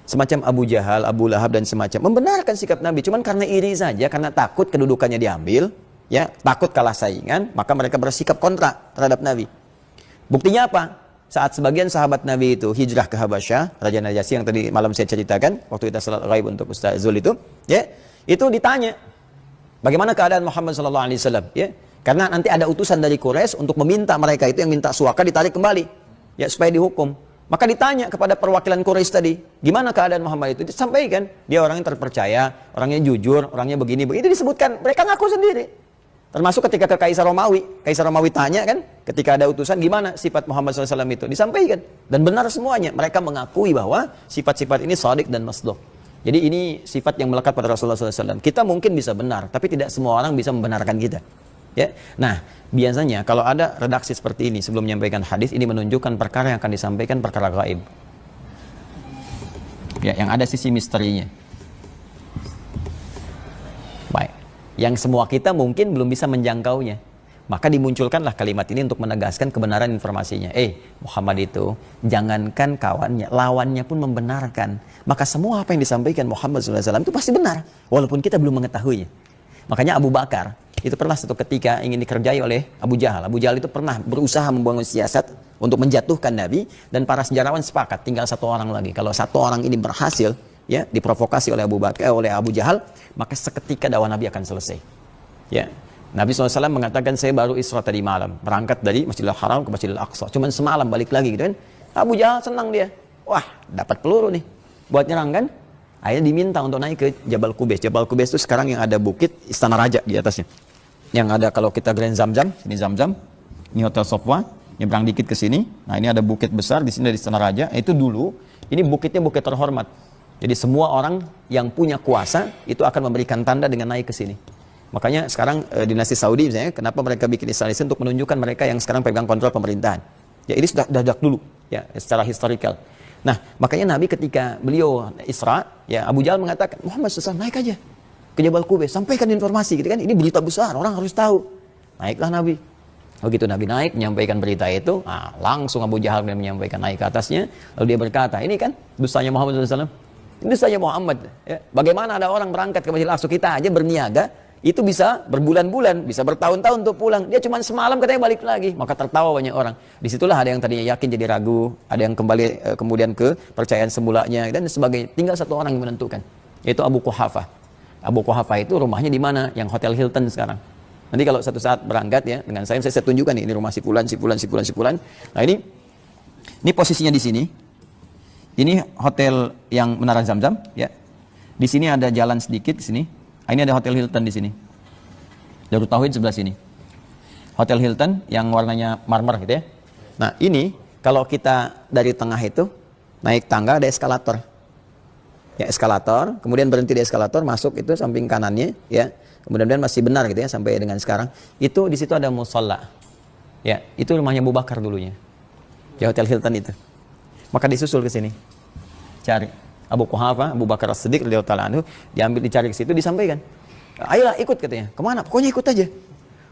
semacam Abu Jahal, Abu Lahab dan semacam membenarkan sikap Nabi, cuman karena iri saja, karena takut kedudukannya diambil, ya, takut kalah saingan, maka mereka bersikap kontra terhadap Nabi. Buktinya apa? Saat sebagian sahabat Nabi itu hijrah ke Habasyah, Raja Najasyi yang tadi malam saya ceritakan, waktu kita salat ghaib untuk Ustaz Zul itu, ya, itu ditanya, bagaimana keadaan Muhammad SAW? Ya, karena nanti ada utusan dari Quraisy untuk meminta mereka itu yang minta suaka ditarik kembali, ya, supaya dihukum. Maka ditanya kepada perwakilan Quraisy tadi, gimana keadaan Muhammad itu? Disampaikan, dia orang yang terpercaya, orangnya jujur, orangnya begini. Itu disebutkan, mereka ngaku sendiri. Termasuk ketika ke Kaisar Romawi tanya kan, ketika ada utusan, gimana sifat Muhammad SAW itu? Disampaikan, dan benar semuanya. Mereka mengakui bahwa sifat-sifat ini shadiq dan masduq. Jadi ini sifat yang melekat pada Rasulullah SAW. Kita mungkin bisa benar, tapi tidak semua orang bisa membenarkan kita. Ya, nah biasanya kalau ada redaksi seperti ini sebelum menyampaikan hadis, ini menunjukkan perkara yang akan disampaikan perkara gaib. Ya, yang ada sisi misterinya. Baik, yang semua kita mungkin belum bisa menjangkaunya. Maka dimunculkanlah kalimat ini untuk menegaskan kebenaran informasinya. Muhammad itu jangankan kawannya, lawannya pun membenarkan. Maka semua apa yang disampaikan Muhammad SAW itu pasti benar, walaupun kita belum mengetahuinya. Makanya Abu Bakar itu pernah satu ketika ingin dikerjai oleh Abu Jahal. Abu Jahal itu pernah berusaha membangun siasat untuk menjatuhkan Nabi, dan para sejarawan sepakat tinggal satu orang lagi. Kalau satu orang ini berhasil, ya, diprovokasi oleh oleh Abu Jahal, maka seketika dakwah Nabi akan selesai. Ya. Nabi SAW mengatakan, saya baru Isra tadi malam, berangkat dari Masjidil Haram ke Masjidil Aqsa, cuman semalam balik lagi gitu kan. Abu Jahal senang dia, wah dapat peluru nih buat nyerang kan. Akhirnya diminta untuk naik ke Jabal Qubais. Jabal Qubais itu sekarang yang ada bukit Istana Raja di atasnya, yang ada kalau kita Grand Zamzam, ini Zamzam, ini Hotel Sofwa, nyebrang dikit ke sini. Nah, ini ada bukit besar di sini, dari Istana Raja. Itu dulu, ini bukitnya bukit terhormat. Jadi semua orang yang punya kuasa itu akan memberikan tanda dengan naik ke sini. Makanya sekarang dinasti Saudi misalnya, kenapa mereka bikin istana untuk menunjukkan mereka yang sekarang pegang kontrol pemerintahan. Ya ini sudah dari dulu, ya secara historical. Nah, makanya Nabi ketika beliau Isra, ya Abu Jahal mengatakan, Muhammad SAW naik aja ke Jabal Qubais, sampaikan informasi gitu kan, ini berita besar, orang harus tahu. Naiklah Nabi. Begitu Nabi naik, menyampaikan berita itu, nah, langsung Abu Jahal menyampaikan naik ke atasnya, lalu dia berkata, ini kan dustanya Muhammad SAW, ini dustanya Muhammad. Ya. Bagaimana ada orang berangkat ke Masjidil Aqsa, kita aja berniaga, itu bisa berbulan-bulan, bisa bertahun-tahun untuk pulang. Dia cuma semalam katanya balik lagi. Maka tertawa banyak orang. Disitulah ada yang tadinya yakin jadi ragu, ada yang kembali kemudian ke percayaan semulanya dan sebagainya. Tinggal satu orang yang menentukan, yaitu Abu Quhafah. Abu Quhafah itu rumahnya di mana? Yang Hotel Hilton sekarang. Nanti kalau satu saat berangkat ya dengan saya tunjukkan nih, ini rumah si fulan. Nah ini posisinya di sini. Ini hotel yang Menara Zamzam ya. Di sini ada jalan sedikit di sini. Ini ada Hotel Hilton di sini. Darut Tauhid sebelah sini. Hotel Hilton yang warnanya marmer gitu ya. Nah, ini kalau kita dari tengah itu naik tangga ada eskalator. Ya, eskalator, kemudian berhenti di eskalator, masuk itu samping kanannya ya. Kemudian masih benar gitu ya sampai dengan sekarang. Itu di situ ada musalla. Ya, itu rumahnya Abu Bakar dulunya. Di Hotel Hilton itu. Maka disusul ke sini. Cari Abu Quhafah, Abu Bakar As-Siddiq radhiyallahu ta'ala anhu, diambil dicari ke situ, disampaikan. Ayolah ikut katanya. Kemana? Pokoknya ikut aja.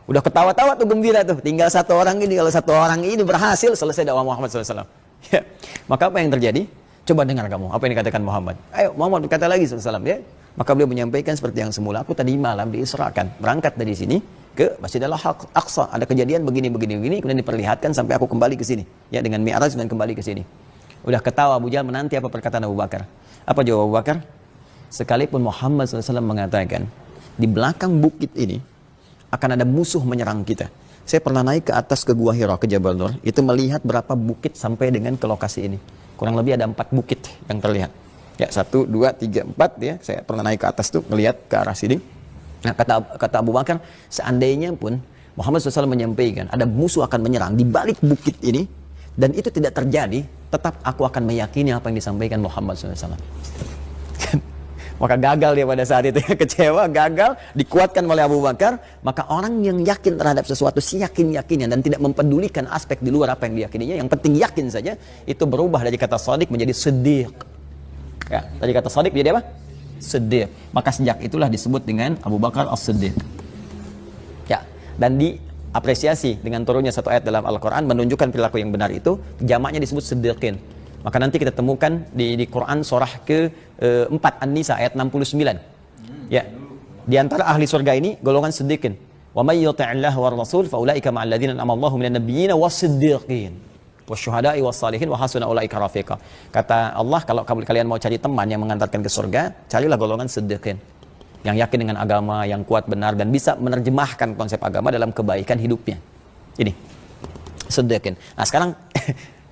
Udah ketawa-tawa tuh, gembira tuh. Tinggal satu orang ini, kalau satu orang ini berhasil, selesai dakwah Muhammad SAW. Ya. Maka apa yang terjadi? Coba dengar kamu, apa yang dikatakan Muhammad. Ayo, Muhammad berkata lagi SAW ya. Maka beliau menyampaikan seperti yang semula. Aku tadi malam diisrakan, berangkat dari sini ke Masjidil Aqsa. Ada kejadian begini, kemudian diperlihatkan sampai aku kembali ke sini. Ya, dengan Mi'raj dan kembali ke sini. Udah ketawa Abu Jahal, menanti apa perkataan Abu Bakar. Apa jawab Abu Bakar? Sekalipun Muhammad SAW mengatakan, di belakang bukit ini akan ada musuh menyerang kita. Saya pernah naik ke atas ke Gua Hira, ke Jabal Nur, itu melihat berapa bukit sampai dengan ke lokasi ini. Kurang lebih ada 4 bukit yang terlihat. Ya, 1, 2, 3, 4 ya. Saya pernah naik ke atas tuh, melihat ke arah sini. Nah, kata Abu Bakar, seandainya pun Muhammad SAW menyampaikan ada musuh akan menyerang di balik bukit ini, dan itu tidak terjadi, tetap aku akan meyakini apa yang disampaikan Muhammad SAW. Maka gagal dia pada saat itu, kecewa, gagal, dikuatkan oleh Abu Bakar. Maka orang yang yakin terhadap sesuatu, yakin-yakinnya, dan tidak mempedulikan aspek di luar apa yang diyakininya, yang penting yakin saja, itu berubah dari kata shadiq menjadi siddiq. Ya, dari kata shadiq menjadi apa? Siddiq. Maka sejak itulah disebut dengan Abu Bakar As-Siddiq. Ya, dan apresiasi dengan turunnya satu ayat dalam Al-Quran menunjukkan perilaku yang benar itu, jamaknya disebut siddiqin. Maka nanti kita temukan di Quran surah ke-4 An-Nisa ayat 69. Ya. Di antara ahli surga ini golongan siddiqin. Wa may yuti'illah war rasul fa ulaika ma'al ladzina an'ama Allahu minan nabiyyin was-siddiqin wasyuhada'i was-salihin wa hasuna ulaika rafiqa. Kata Allah, kalau kalian mau cari teman yang mengantarkan ke surga, carilah golongan siddiqin. Yang yakin dengan agama, yang kuat benar, dan bisa menerjemahkan konsep agama dalam kebaikan hidupnya. Ini, siddiqin. Nah sekarang,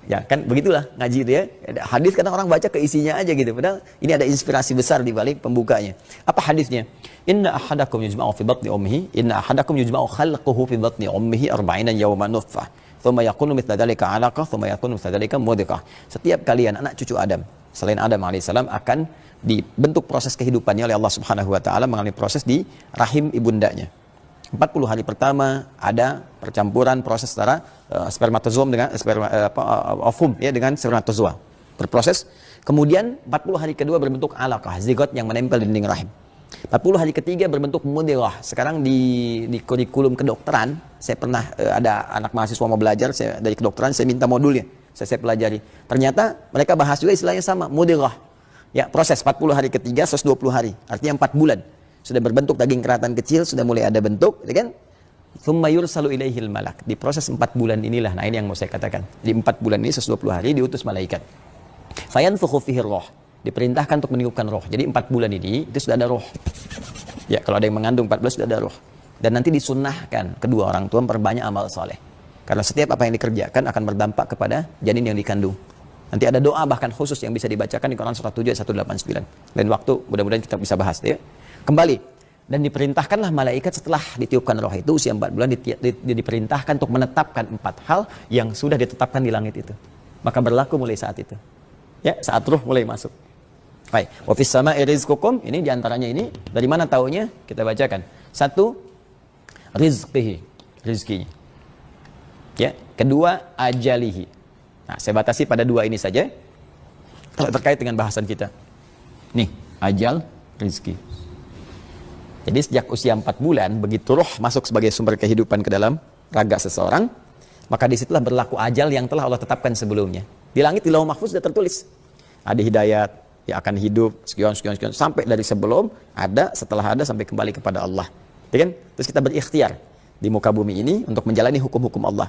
ya kan begitulah ngaji itu ya. Hadis kadang orang baca ke isinya aja gitu. Padahal ini ada inspirasi besar di balik pembukanya. Apa hadisnya? Inna ahadakum yujma'u fi batni ummihi, inna ahadakum yujma'u khalquhu fi batni ummihi 40 yawman nutfah. Thumma yakunu mithla dhalika 'alaqah, thumma yakunu mithla dhalika mudghah. Setiap kalian anak cucu Adam, selain Adam alaihissalam, akan dibentuk proses kehidupannya oleh Allah Subhanahu wa taala mengalami proses di rahim ibundanya. 40 hari pertama ada percampuran proses antara spermatozoom dengan ovum ya dengan spermatozoa. Berproses. Kemudian 40 hari kedua berbentuk alaqah, zigot yang menempel di dinding rahim. 40 hari ketiga berbentuk mudghah. Sekarang di kurikulum kedokteran, saya pernah ada anak mahasiswa mau belajar dari kedokteran, saya minta modulnya. Saya pelajari. Ternyata mereka bahas juga istilahnya sama, mudghah. Ya, proses 40 hari ketiga 120 hari. Artinya 4 bulan. Sudah berbentuk daging keratan kecil, sudah mulai ada bentuk, ya kan? Tsumma yursalu ilaihil malak. Di proses 4 bulan inilah, nah ini yang mau saya katakan. Di 4 bulan ini 120 hari diutus malaikat. Fayanfukhu fihi roh. Diperintahkan untuk meniupkan roh. Jadi 4 bulan ini itu sudah ada roh. Ya, kalau ada yang mengandung 14 sudah ada roh. Dan nanti disunnahkan kedua orang tua memperbanyak amal soleh. Karena setiap apa yang dikerjakan akan berdampak kepada janin yang dikandung. Nanti ada doa bahkan khusus yang bisa dibacakan di Quran surah 7 ayat 189. Lain waktu mudah-mudahan kita bisa bahas ya. Kembali, Dan diperintahkanlah malaikat setelah ditiupkan roh itu usia 4 bulan diperintahkan untuk menetapkan 4 hal yang sudah ditetapkan di langit itu. Maka berlaku mulai saat itu. Ya, saat ruh mulai masuk. Baik, wa fis sama'i rizqukum, ini diantaranya ini dari mana taunya? Kita bacakan. 1, rizqihi, rizkinya. Ya, kedua ajalihi. Nah, saya batasi pada 2 ini saja. Kalau terkait dengan bahasan kita. Nih, ajal, rizki. Jadi sejak usia 4 bulan, begitu roh masuk sebagai sumber kehidupan ke dalam raga seseorang, maka disitulah berlaku ajal yang telah Allah tetapkan sebelumnya. Di langit, di lauh mahfuz sudah tertulis. Ada hidayat, ya akan hidup, sekian, sampai dari sebelum, ada, setelah ada, sampai kembali kepada Allah. Ya kan? Terus kita berikhtiar di muka bumi ini untuk menjalani hukum-hukum Allah.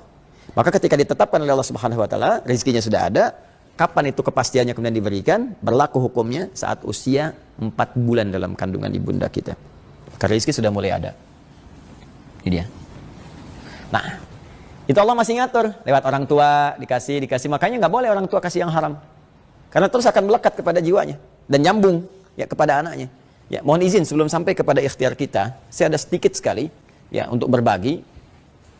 Maka ketika ditetapkan oleh Allah Subhanahu wa taala, rezekinya sudah ada, kapan itu kepastiannya kemudian diberikan? Berlaku hukumnya saat usia 4 bulan dalam kandungan ibunda kita. Maka rezeki sudah mulai ada. Ini dia. Nah, itu Allah masih ngatur lewat orang tua dikasih. Makanya nggak boleh orang tua kasih yang haram, karena terus akan melekat kepada jiwanya dan nyambung ya kepada anaknya. Ya, mohon izin sebelum sampai kepada ikhtiar kita, saya ada sedikit sekali ya untuk berbagi,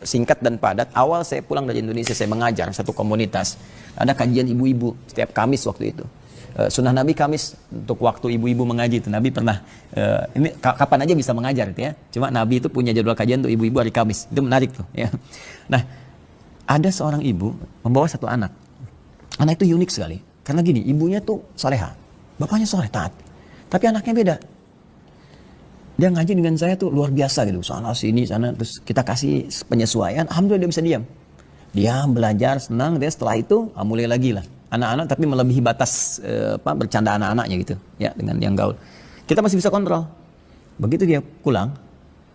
singkat dan padat. Awal saya pulang dari Indonesia, saya mengajar satu komunitas. Ada kajian ibu-ibu setiap Kamis waktu itu. Sunnah Nabi Kamis untuk waktu ibu-ibu mengaji itu. Nabi pernah, ini kapan aja bisa mengajar itu ya. Cuma Nabi itu punya jadwal kajian untuk ibu-ibu hari Kamis. Itu menarik tuh ya. Nah, ada seorang ibu membawa satu anak. Anak itu unik sekali. Karena gini, ibunya tuh soleha. Bapaknya soleh, taat. Tapi anaknya beda. Dia ngaji dengan saya tuh luar biasa gitu. Sana sini, sana. Terus kita kasih penyesuaian. Alhamdulillah dia bisa diam. Dia belajar, senang. Dia setelah itu mulai lagi lah. Anak-anak tapi melebihi batas bercanda anak-anaknya gitu ya, dengan yang gaul. Kita masih bisa kontrol. Begitu dia pulang,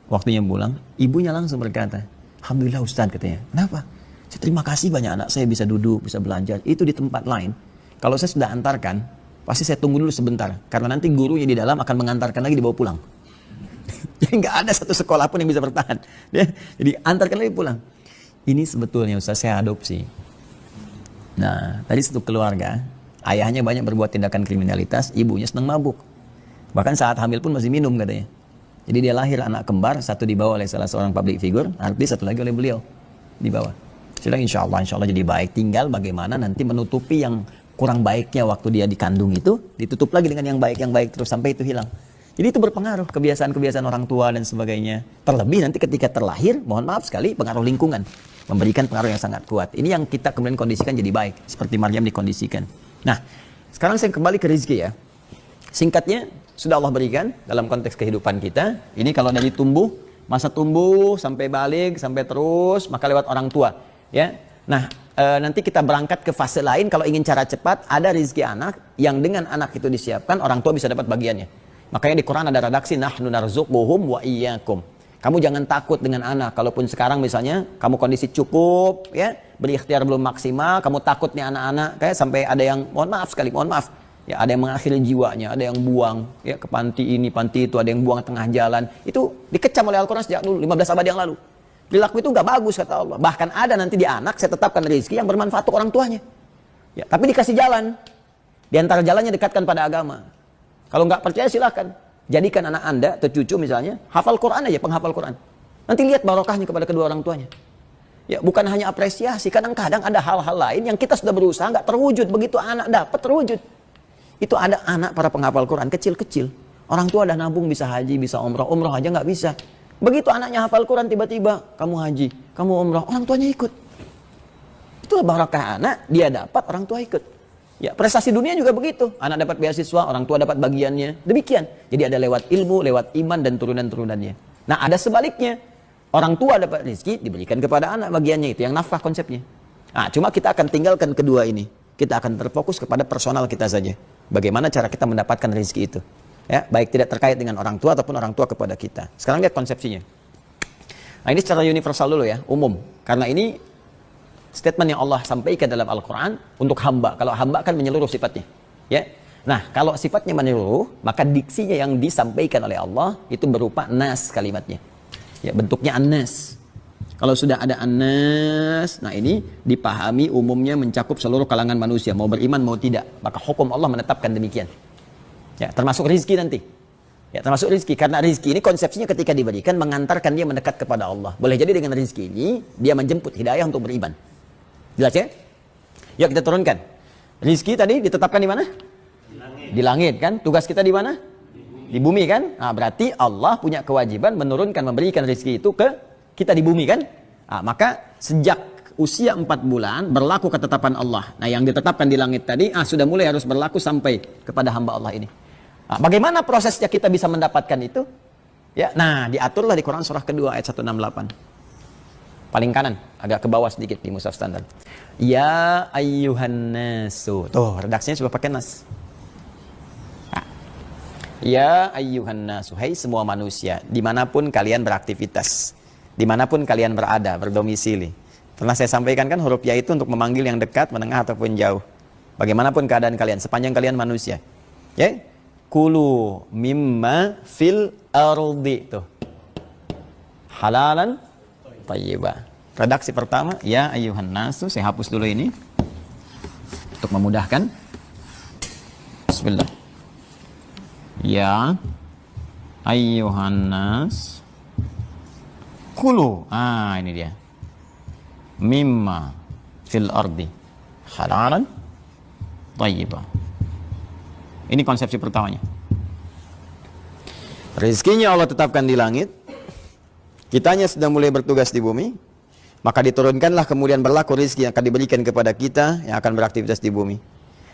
waktunya pulang, ibunya langsung berkata, "Alhamdulillah Ustaz," katanya. "Kenapa?" "Saya terima kasih banyak anak saya bisa duduk, bisa belajar. Itu di tempat lain. Kalau saya sudah antarkan, pasti saya tunggu dulu sebentar, karena nanti gurunya di dalam akan mengantarkan lagi dibawa pulang." Jadi nggak ada satu sekolah pun yang bisa bertahan. Jadi antarkan lagi pulang. Ini sebetulnya Ustaz saya adopsi. Nah, tadi satu keluarga, ayahnya banyak berbuat tindakan kriminalitas, ibunya senang mabuk. Bahkan saat hamil pun masih minum katanya. Jadi dia lahir anak kembar, satu dibawa oleh salah seorang public figure, artis, satu lagi oleh beliau dibawa. Sudah insya Allah jadi baik. Tinggal bagaimana nanti menutupi yang kurang baiknya waktu dia dikandung itu, ditutup lagi dengan yang baik terus sampai itu hilang. Jadi itu berpengaruh kebiasaan-kebiasaan orang tua dan sebagainya. Terlebih nanti ketika terlahir, mohon maaf sekali, pengaruh lingkungan. Memberikan pengaruh yang sangat kuat. Ini yang kita kemudian kondisikan jadi baik. Seperti Maryam dikondisikan. Nah, sekarang saya kembali ke rezeki ya. Singkatnya, sudah Allah berikan dalam konteks kehidupan kita. Ini kalau dari tumbuh, masa tumbuh, sampai balik, sampai terus, maka lewat orang tua. Ya. Nah, nanti kita berangkat ke fase lain. Kalau ingin cara cepat, ada rezeki anak, yang dengan anak itu disiapkan, orang tua bisa dapat bagiannya. Makanya di Quran ada redaksi, nahnu narzuquhum wa iyyakum. Kamu jangan takut dengan anak. Kalaupun sekarang misalnya kamu kondisi cukup, ya, berikhtiar belum maksimal, kamu takut nih anak-anak, kayak sampai ada yang mohon maaf, ya, ada yang mengakhiri jiwanya, ada yang buang, ya, ke panti ini, panti itu, ada yang buang tengah jalan. Itu dikecam oleh Al-Quran sejak dulu, 15 abad yang lalu. Perilaku itu nggak bagus kata Allah. Bahkan ada nanti di anak, saya tetapkan rezeki yang bermanfaat untuk orang tuanya. Ya, tapi dikasih jalan. Di antara jalannya dekatkan pada agama. Kalau nggak percaya silakan. Jadikan anak Anda atau cucu misalnya hafal Quran aja, penghafal Quran. Nanti lihat barokahnya kepada kedua orang tuanya. Ya, bukan hanya apresiasi, kadang-kadang ada hal-hal lain yang kita sudah berusaha nggak terwujud, begitu anak dapat terwujud. Itu ada anak para penghafal Quran kecil-kecil. Orang tua udah nabung bisa haji, bisa umroh aja nggak bisa. Begitu anaknya hafal Quran tiba-tiba kamu haji, kamu umroh, orang tuanya ikut. Itulah barokah anak, dia dapat, orang tua ikut. Ya, prestasi dunia juga begitu. Anak dapat beasiswa, orang tua dapat bagiannya. Demikian. Jadi ada lewat ilmu, lewat iman dan turunan-turunannya. Nah, ada sebaliknya. Orang tua dapat rezeki, diberikan kepada anak bagiannya. Itu yang nafkah konsepnya. Nah, cuma kita akan tinggalkan kedua ini. Kita akan terfokus kepada personal kita saja. Bagaimana cara kita mendapatkan rezeki itu. Ya, baik tidak terkait dengan orang tua ataupun orang tua kepada kita. Sekarang lihat konsepsinya. Nah, ini secara universal dulu ya, umum. Karena ini statement yang Allah sampaikan dalam Al-Quran untuk hamba. Kalau hamba kan menyeluruh sifatnya. Ya. Nah, kalau sifatnya menyeluruh, maka diksinya yang disampaikan oleh Allah itu berupa nas kalimatnya. Ya, bentuknya an-nas. Kalau sudah ada an-nas, nah ini dipahami umumnya mencakup seluruh kalangan manusia, mau beriman mau tidak. Maka hukum Allah menetapkan demikian. Ya, termasuk rezeki nanti. Ya, termasuk rizki. Karena rizki ini konsepsinya ketika diberikan mengantarkan dia mendekat kepada Allah. Boleh jadi dengan rizki ini dia menjemput hidayah untuk beriman. Jelas ya? Yuk kita turunkan. Rizki tadi ditetapkan di mana? Di langit kan? Tugas kita di mana? Di bumi kan? Nah, berarti Allah punya kewajiban menurunkan, memberikan rizki itu ke kita di bumi kan? Nah, maka sejak usia 4 bulan berlaku ketetapan Allah. Nah, yang ditetapkan di langit tadi sudah mulai harus berlaku sampai kepada hamba Allah ini. Nah, bagaimana prosesnya kita bisa mendapatkan itu? Ya, nah diaturlah di Quran surah kedua ayat 168. Paling kanan, agak ke bawah sedikit di mushaf standar. Ya ayyuhan nasu. Tuh, redaksinya sudah pakai nas. Nah. Ya ayyuhan nasu, hai semua manusia, dimanapun kalian beraktivitas, dimanapun kalian berada, berdomisili. Pernah saya sampaikan kan huruf ya itu untuk memanggil yang dekat, menengah ataupun jauh. Bagaimanapun keadaan kalian, sepanjang kalian manusia. Ya. Kulu mimma fil ardi, tuh halalan thayyibah. Redaksi pertama, ya ayyuhan nasu, saya hapus dulu ini untuk memudahkan. Bismillah. Ya ayyuhan nas kulu, ini dia, mimma fil ardi halalan thayyibah. Ini konsepsi pertamanya. Rizkinya Allah tetapkan di langit. Kitanya sudah mulai bertugas di bumi. Maka diturunkanlah kemudian berlaku rizki yang akan diberikan kepada kita yang akan beraktivitas di bumi.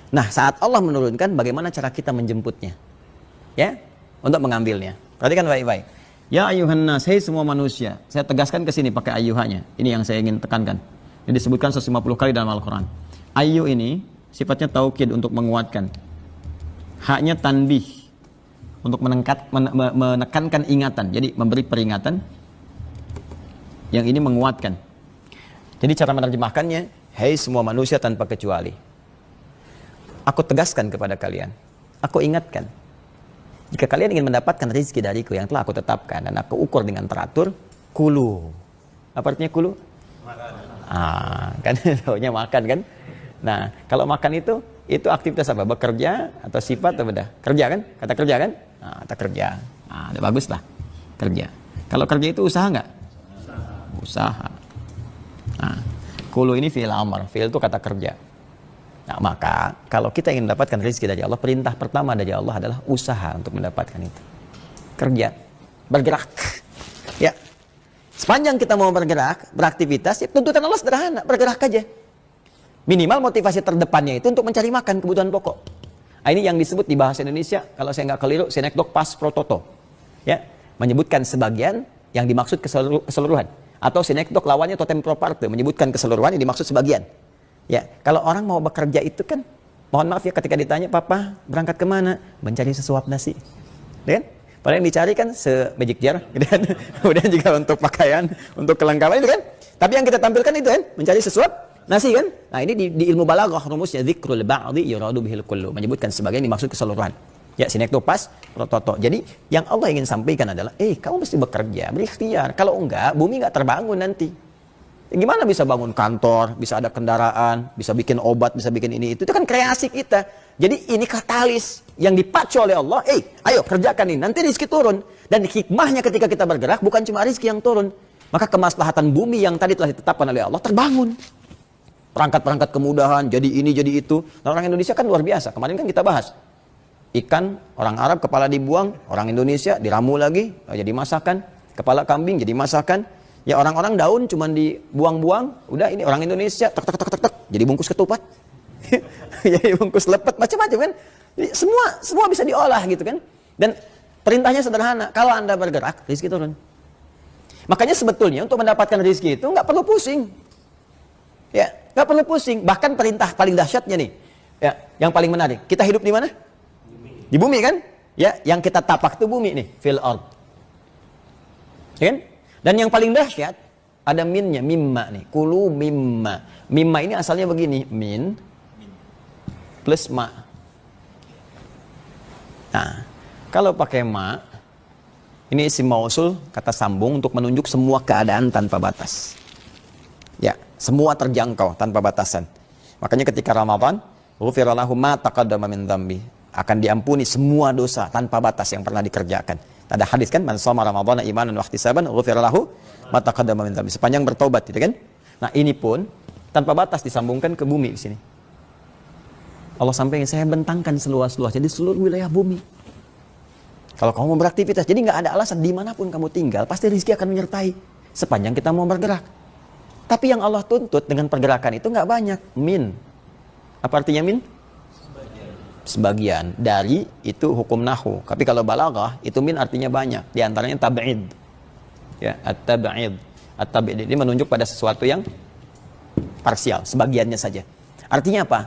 Nah, saat Allah menurunkan, bagaimana cara kita menjemputnya? Ya, untuk mengambilnya. Perhatikan baik-baik. Ya ayuhan nas, hei semua manusia. Saya tegaskan ke sini pakai ayyuhanya. Ini yang saya ingin tekankan. Ini disebutkan 150 kali dalam Al-Quran. Ayyuh ini sifatnya taukid untuk menguatkan. Haknya tanbih untuk menekankan ingatan. Jadi memberi peringatan. Yang ini menguatkan. Jadi cara menerjemahkannya, hei semua manusia tanpa kecuali. Aku tegaskan kepada kalian. Aku ingatkan. Jika kalian ingin mendapatkan rezeki dariku yang telah aku tetapkan dan aku ukur dengan teratur, kulu. Apa artinya kulu? Makan. Kan taunya makan kan? Nah, kalau makan itu aktivitas apa? Bekerja atau sifat atau beda? Kerja kan? Kata kerja kan? Nah, kata kerja. Nah, udah bagus lah. Kerja. Kalau kerja itu usaha nggak? Usaha. Nah, kulu ini fi'il amr. Fi'il itu kata kerja. Nah, maka kalau kita ingin mendapatkan rezeki dari Allah, perintah pertama dari Allah adalah usaha untuk mendapatkan itu. Kerja. Bergerak. Ya. Sepanjang kita mau bergerak, beraktivitas, ya tuntutan Allah sederhana. Bergerak aja. Minimal motivasi terdepannya itu untuk mencari makan, kebutuhan pokok. Nah, ini yang disebut di bahasa Indonesia, kalau saya nggak keliru, sinekdok pas pro toto. Ya, menyebutkan sebagian yang dimaksud keseluruhan. Atau sinekdok lawannya totem pro parte, menyebutkan keseluruhan yang dimaksud sebagian. Ya, kalau orang mau bekerja itu kan, mohon maaf ya ketika ditanya, Papa berangkat kemana? Mencari sesuap nasi. Ya kan? Padahal yang dicari kan se-magic jar. Kemudian juga untuk pakaian, untuk kelengkapan itu kan. Tapi yang kita tampilkan itu kan, mencari sesuap nasi kan? Nah ini di ilmu balaghah rumusnya dzikrul ba'dhi yuradu bihil kullu, menyebutkan sebagian dimaksud keseluruhan. Ya, sinekdok pas prototo. Jadi yang Allah ingin sampaikan adalah, kamu mesti bekerja, berikhtiar. Kalau enggak, bumi enggak terbangun nanti. Gimana bisa bangun kantor, bisa ada kendaraan, bisa bikin obat, bisa bikin ini itu kan kreasi kita. Jadi ini katalis yang dipacu oleh Allah. Ayo kerjakan ini, nanti rezeki turun. Dan hikmahnya ketika kita bergerak bukan cuma rezeki yang turun, maka kemaslahatan bumi yang tadi telah ditetapkan oleh Allah terbangun. Perangkat-perangkat kemudahan, jadi ini, jadi itu. Dan orang Indonesia kan luar biasa. Kemarin kan kita bahas. Ikan, orang Arab kepala dibuang, orang Indonesia diramu lagi, jadi masakan. Kepala kambing jadi masakan. Ya orang-orang daun cuman dibuang-buang, udah ini orang Indonesia, tek, jadi bungkus ketupat. Jadi bungkus lepet, macam-macam kan. Jadi semua bisa diolah gitu kan. Dan perintahnya sederhana, kalau Anda bergerak, rezeki turun. Makanya sebetulnya untuk mendapatkan rezeki itu nggak perlu pusing. Ya, nggak perlu pusing. Bahkan perintah paling dahsyatnya nih, ya, yang paling menarik. Kita hidup di mana? Di bumi kan? Ya, yang kita tapak itu bumi nih, fil ard. Ya kan? Dan yang paling dahsyat ada minnya, mimma nih. Kulu mimma. Mimma ini asalnya begini, min plus ma. Nah, kalau pakai ma, ini isim mausul, kata sambung untuk menunjuk semua keadaan tanpa batas. Ya, semua terjangkau tanpa batasan. Makanya ketika Ramadan, ghufira lahu ma taqaddama min dzambi. akan diampuni semua dosa tanpa batas yang pernah dikerjakan. Ada hadis kan, man shoma ramadhana imanan wa ihtisaban ghufira lahu ma taqaddama min dhanbi, sepanjang bertobat gitu kan. Nah, ini pun tanpa batas disambungkan ke bumi di sini. Allah sampaikan, saya bentangkan seluas-luasnya di seluruh wilayah bumi. Kalau kamu mau beraktivitas, jadi nggak ada alasan dimanapun kamu tinggal, pasti rezeki akan menyertai sepanjang kita mau bergerak. Tapi yang Allah tuntut dengan pergerakan itu nggak banyak. Min. Apa artinya min? Sebagian. Dari itu hukum nahu. Tapi kalau balaghah, itu min artinya banyak. Di antaranya tab'id. Ya, at-tab'id. At-tab'id ini menunjuk pada sesuatu yang parsial, sebagiannya saja. Artinya apa?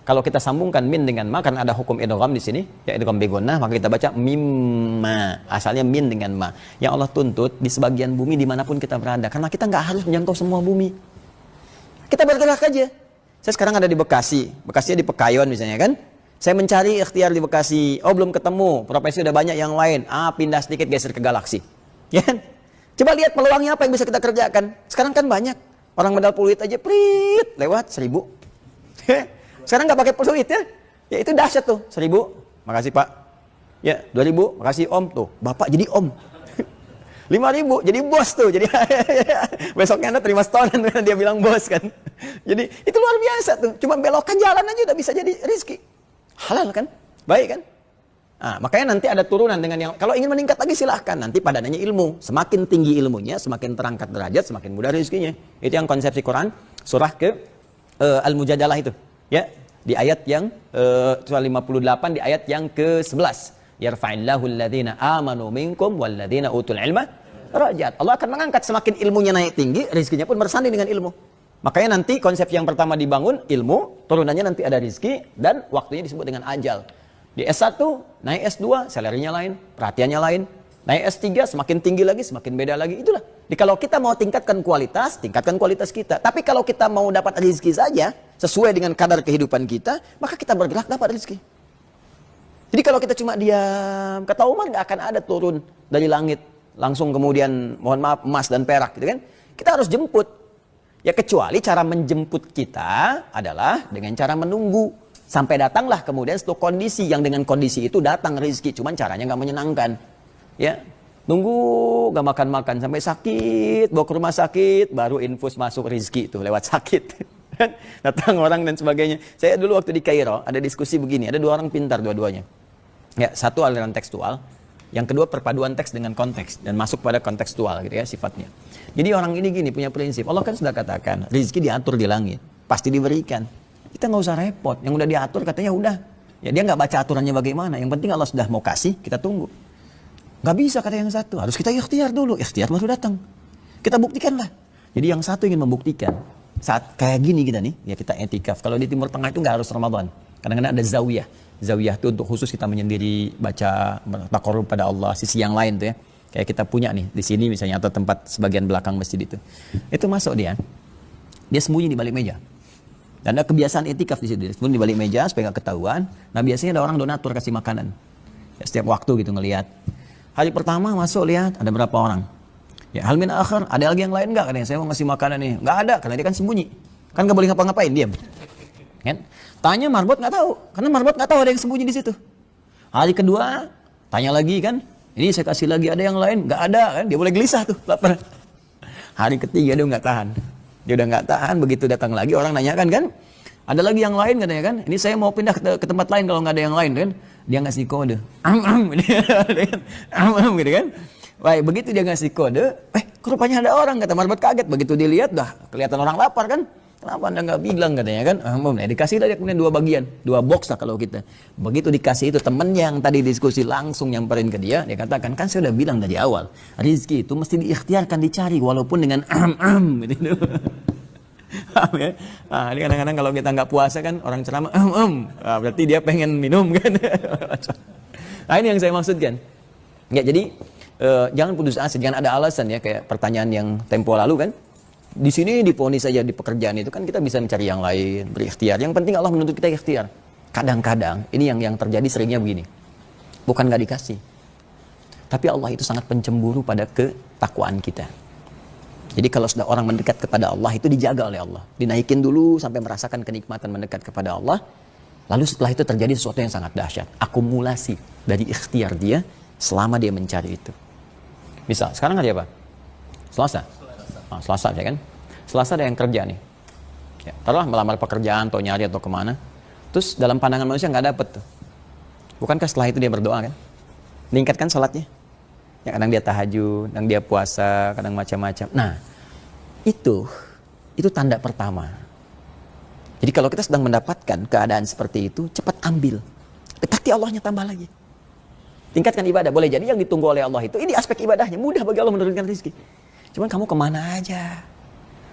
Kalau kita sambungkan min dengan ma, karena ada hukum idgham di sini, ya idgham bi gunnah, maka kita baca mimma. Asalnya min dengan ma. Yang Allah tuntut di sebagian bumi dimanapun kita berada, karena kita nggak harus menjangkau semua bumi. Kita bergerak aja. Saya sekarang ada di Bekasi, Bekasinya di Pekayon misalnya kan. Saya mencari ikhtiar di Bekasi, oh belum ketemu, profesi udah banyak yang lain. Pindah sedikit geser ke Galaksi. Ya kan? Coba lihat peluangnya apa yang bisa kita kerjakan. Sekarang kan banyak. Orang modal peluit aja, prit, lewat 1.000. Sekarang nggak pakai peluit ya. Ya itu dahsyat tuh, 1.000. Makasih Pak. Ya, 2.000. Makasih Om tuh. Bapak jadi Om. 5.000 jadi bos tuh. Jadi besoknya Anda terima setoran karena dia bilang bos kan. Jadi itu luar biasa tuh. Cuma belokkan jalan aja udah bisa jadi rezeki. Halal kan? Baik kan? Nah, makanya nanti ada turunan dengan yang kalau ingin meningkat lagi silahkan. Nanti padanannya ilmu. Semakin tinggi ilmunya, semakin terangkat derajat, semakin mudah rezekinya. Itu yang konsepsi Quran surah ke Al-Mujadalah itu. Ya, di ayat yang surah 58 di ayat yang ke-11. Yarfa'illahu alladhina amanu minkum walladhina utul ilma darajat. Allah akan mengangkat semakin ilmunya naik tinggi, rezekinya pun bersanding dengan ilmu. Makanya nanti konsep yang pertama dibangun ilmu, turunannya nanti ada rezeki dan waktunya disebut dengan ajal. Di S1 naik S2 salarinya lain, perhatiannya lain. Naik S3 semakin tinggi lagi, semakin beda lagi. Itulah. Jadi kalau kita mau tingkatkan kualitas kita. Tapi kalau kita mau dapat rezeki saja sesuai dengan kadar kehidupan kita, maka kita bergerak dapat rezeki. Jadi kalau kita cuma diam, kata Umar nggak akan ada turun dari langit langsung kemudian mohon maaf emas dan perak gitu kan. Kita harus jemput. Ya kecuali cara menjemput kita adalah dengan cara menunggu sampai datanglah kemudian suatu kondisi yang dengan kondisi itu datang rezeki, cuman caranya nggak menyenangkan. Ya, nunggu nggak makan-makan sampai sakit, bawa ke rumah sakit, baru infus masuk rezeki itu lewat sakit. Datang orang dan sebagainya. Saya dulu waktu di Kairo ada diskusi begini, ada 2 orang pintar dua-duanya. Ya, satu aliran tekstual, yang kedua perpaduan teks dengan konteks dan masuk pada kontekstual gitu ya sifatnya. Jadi orang ini gini punya prinsip. Allah kan sudah katakan rezeki diatur di langit, pasti diberikan. Kita nggak usah repot. Yang udah diatur katanya udah. Ya dia nggak baca aturannya bagaimana. Yang penting Allah sudah mau kasih, kita tunggu. Nggak bisa kata yang satu. Harus kita ikhtiar dulu. Ikhtiar baru datang. Kita buktikan lah. Jadi yang satu ingin membuktikan. Saat kayak gini kita nih, ya kita etikaf. Kalau di Timur Tengah itu nggak harus Ramadan. Kadang-kadang ada zawiyah. Zawiyah itu untuk khusus kita menyendiri baca taqarrub pada Allah. Sisi yang lain tuh ya. Kayak kita punya nih di sini misalnya atau tempat sebagian belakang masjid itu. Itu masuk dia. Dia sembunyi di balik meja. Dan ada kebiasaan etikaf di situ. Dia sembunyi di balik meja supaya nggak ketahuan. Nah biasanya ada orang donatur kasih makanan. Ya, setiap waktu gitu ngelihat. Hari pertama masuk lihat ada berapa orang. Ya hal min akhir, ada lagi yang lain nggak? Katanya saya mau ngasih makanan nih. Nggak ada karena dia kan sembunyi. Kan nggak boleh ngapa-ngapain, diam. Kan? Tanya marbot nggak tahu, karena marbot nggak tahu ada yang sembunyi di situ. Hari kedua tanya lagi kan. Ini saya kasih lagi ada yang lain, nggak ada kan? Dia boleh gelisah tuh, lapar. Hari ketiga dia nggak tahan, dia udah nggak tahan. Begitu datang lagi orang nanyakan kan, ada lagi yang lain katanya kan? Ini saya mau pindah ke tempat lain kalau nggak ada yang lain kan? Dia ngasih kode, gitu kan? Baik, begitu dia ngasih kode, rupanya ada orang kata marbot kaget. Begitu dilihat dah kelihatan orang lapar kan? Kenapa anda nggak bilang katanya kan? Dikasih lah dia kemudian 2 bagian, 2 box lah kalau kita. Begitu dikasih itu temennya yang tadi diskusi langsung nyamperin ke dia katakan kan saya udah bilang dari awal, rezeki itu mesti diikhtiarkan dicari walaupun dengan gitu. Ya? Nah, ini kadang-kadang kalau kita nggak puasa kan orang ceramah berarti dia pengen minum kan. Nah ini yang saya maksudkan. Ya jadi jangan putus asa, jangan ada alasan ya kayak pertanyaan yang tempo lalu kan. Di sini diponis saja di pekerjaan itu kan kita bisa mencari yang lain, berikhtiar. Yang penting Allah menuntut kita ikhtiar. Kadang-kadang ini yang terjadi seringnya begini. Bukan nggak dikasih. Tapi Allah itu sangat pencemburu pada ketakwaan kita. Jadi kalau sudah orang mendekat kepada Allah itu dijaga oleh Allah. Dinaikin dulu sampai merasakan kenikmatan mendekat kepada Allah. Lalu setelah itu terjadi sesuatu yang sangat dahsyat. Akumulasi dari ikhtiar dia selama dia mencari itu. Misal, sekarang hari apa? Selasa. Nah, Selasa ya kan? Selasa ada yang kerja nih. Ya, taruhlah melamar pekerjaan atau nyari atau kemana. Terus dalam pandangan manusia nggak dapet tuh. Bukankah setelah itu dia berdoa kan? Meningkatkan sholatnya. Ya, kadang dia tahajud, kadang dia puasa, kadang macam-macam. Nah, itu tanda pertama. Jadi kalau kita sedang mendapatkan keadaan seperti itu, cepat ambil. Dekati Allahnya tambah lagi. Tingkatkan ibadah. Boleh jadi yang ditunggu oleh Allah itu, ini aspek ibadahnya. Mudah bagi Allah menurunkan rezeki. Cuman kamu kemana aja?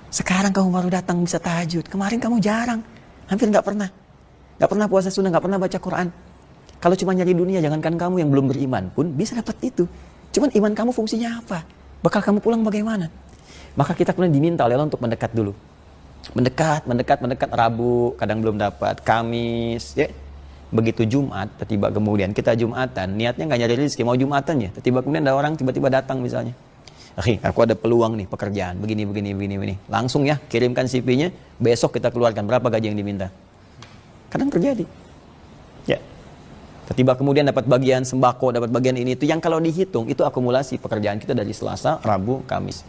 Sekarang kamu baru datang bisa tahajud. Kemarin kamu jarang. Hampir nggak pernah. Nggak pernah puasa sunnah, nggak pernah baca Quran. Kalau cuma nyari dunia, jangankan kamu yang belum beriman pun bisa dapat itu. Cuman iman kamu fungsinya apa? Bakal kamu pulang bagaimana? Maka kita kemudian diminta oleh Allah untuk mendekat dulu. Mendekat, Rabu, kadang belum dapat, Kamis, ya. Begitu Jumat, tiba kemudian kita Jumatan, niatnya nggak nyari rezeki, mau Jumatan ya. Tiba kemudian ada orang tiba-tiba datang misalnya. Aku ada peluang nih pekerjaan, begini. Langsung ya, kirimkan CV-nya, besok kita keluarkan berapa gaji yang diminta. Kadang terjadi. Ya. Tiba kemudian dapat bagian sembako, dapat bagian ini itu yang kalau dihitung itu akumulasi pekerjaan kita dari Selasa, Rabu, Kamis.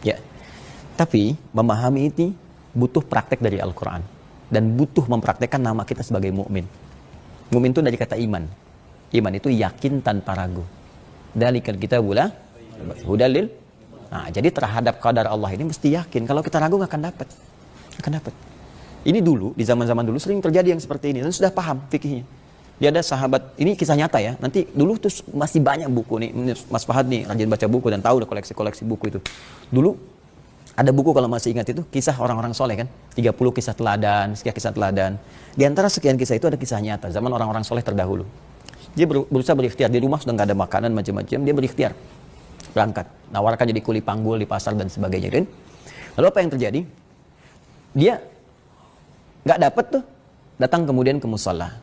Ya. Tapi memahami ini butuh praktek dari Al-Quran dan butuh mempraktekkan nama kita sebagai mukmin. Mukmin itu dari kata iman. Iman itu yakin tanpa ragu. Dalikal kitabul hudalil. Nah, jadi terhadap qadar Allah ini mesti yakin. Kalau kita ragu nggak akan dapat. Ini dulu di zaman-zaman dulu sering terjadi yang seperti ini dan sudah paham fikihnya. Dia ada sahabat, ini kisah nyata ya. Nanti dulu tuh masih banyak buku nih. Mas Fahad nih rajin baca buku dan tahu udah koleksi buku itu. Dulu ada buku kalau masih ingat itu, kisah orang-orang soleh kan. 30 kisah teladan, sekian kisah teladan. Di antara sekian kisah itu ada kisah nyata, zaman orang-orang soleh terdahulu. Dia berusaha berikhtiar, di rumah sudah nggak ada makanan macam-macam, dia berikhtiar. Berangkat, nawarkan jadi kuli panggul di pasar dan sebagainya kan. Lalu apa yang terjadi? Dia nggak dapat tuh, datang kemudian ke musala.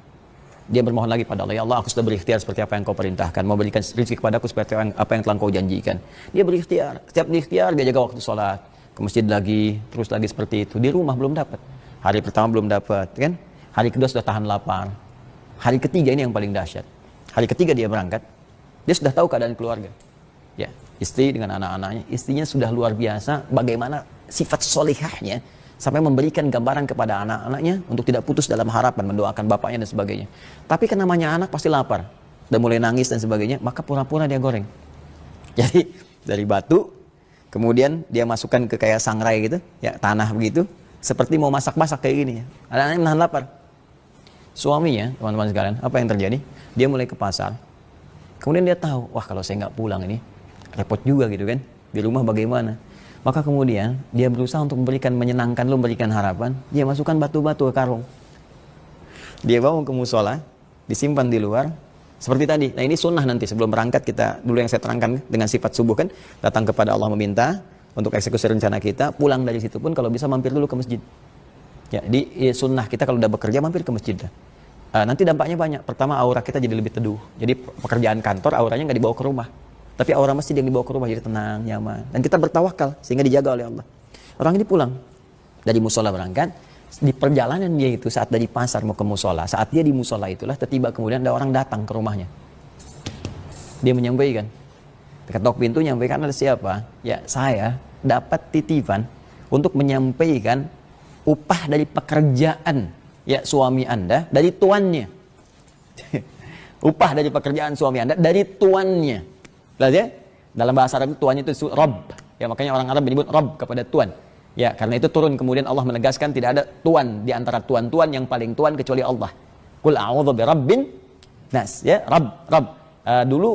Dia bermohon lagi pada Allah, ya Allah aku sudah berikhtiar seperti apa yang kau perintahkan, mau berikan rezeki kepadaku seperti apa yang telah kau janjikan. Dia berikhtiar, setiap berikhtiar dia jaga waktu sholat. Ke masjid lagi, terus lagi seperti itu. Di rumah belum dapat. Hari pertama belum dapat, kan? Hari kedua sudah tahan lapar. Hari ketiga ini yang paling dahsyat. Hari ketiga dia berangkat, dia sudah tahu keadaan keluarga. Ya, istri dengan anak-anaknya, istrinya sudah luar biasa. Bagaimana sifat solihahnya sampai memberikan gambaran kepada anak-anaknya untuk tidak putus dalam harapan mendoakan bapaknya dan sebagainya. Tapi kan namanya anak pasti lapar dan mulai nangis dan sebagainya, maka pura-pura dia goreng. Jadi dari batu. Kemudian dia masukkan ke kayak sangrai gitu, ya tanah begitu, seperti mau masak-masak kayak gini. Anak-anaknya menahan lapar. Suaminya, teman-teman sekalian, apa yang terjadi? Dia mulai ke pasar. Kemudian dia tahu, wah kalau saya nggak pulang ini repot juga gitu kan. Di rumah bagaimana? Maka kemudian dia berusaha untuk menyenangkan, memberikan harapan. Dia masukkan batu-batu ke karung. Dia bawa ke musola, disimpan di luar. Seperti tadi, nah ini sunnah nanti sebelum berangkat kita, dulu yang saya terangkan dengan sifat subuh kan, datang kepada Allah meminta untuk eksekusi rencana kita, pulang dari situ pun kalau bisa mampir dulu ke masjid. Ya, di sunnah kita kalau udah bekerja mampir ke masjid. Nanti dampaknya banyak. Pertama aura kita jadi lebih teduh. Jadi pekerjaan kantor auranya nggak dibawa ke rumah. Tapi aura masjid yang dibawa ke rumah jadi tenang, nyaman. Dan kita bertawakal sehingga dijaga oleh Allah. Orang ini pulang dari musola berangkat. Di perjalanan dia itu saat dari pasar mau ke musola, saat dia di musola itulah tiba kemudian ada orang datang ke rumahnya. Dia menyampaikan, ketok pintu menyampaikan ada siapa? Ya saya dapat titipan untuk menyampaikan upah dari pekerjaan ya suami anda dari tuannya. Upah dari pekerjaan suami anda dari tuannya. Lihat ya, dalam bahasa Arab tuannya itu Rabb. Ya makanya orang Arab menyebut Rabb kepada tuan. Ya, karena itu turun kemudian Allah menegaskan tidak ada tuan di antara tuan-tuan yang paling tuan kecuali Allah. Qul a'udzu birabbin nas, ya, Rabb. Dulu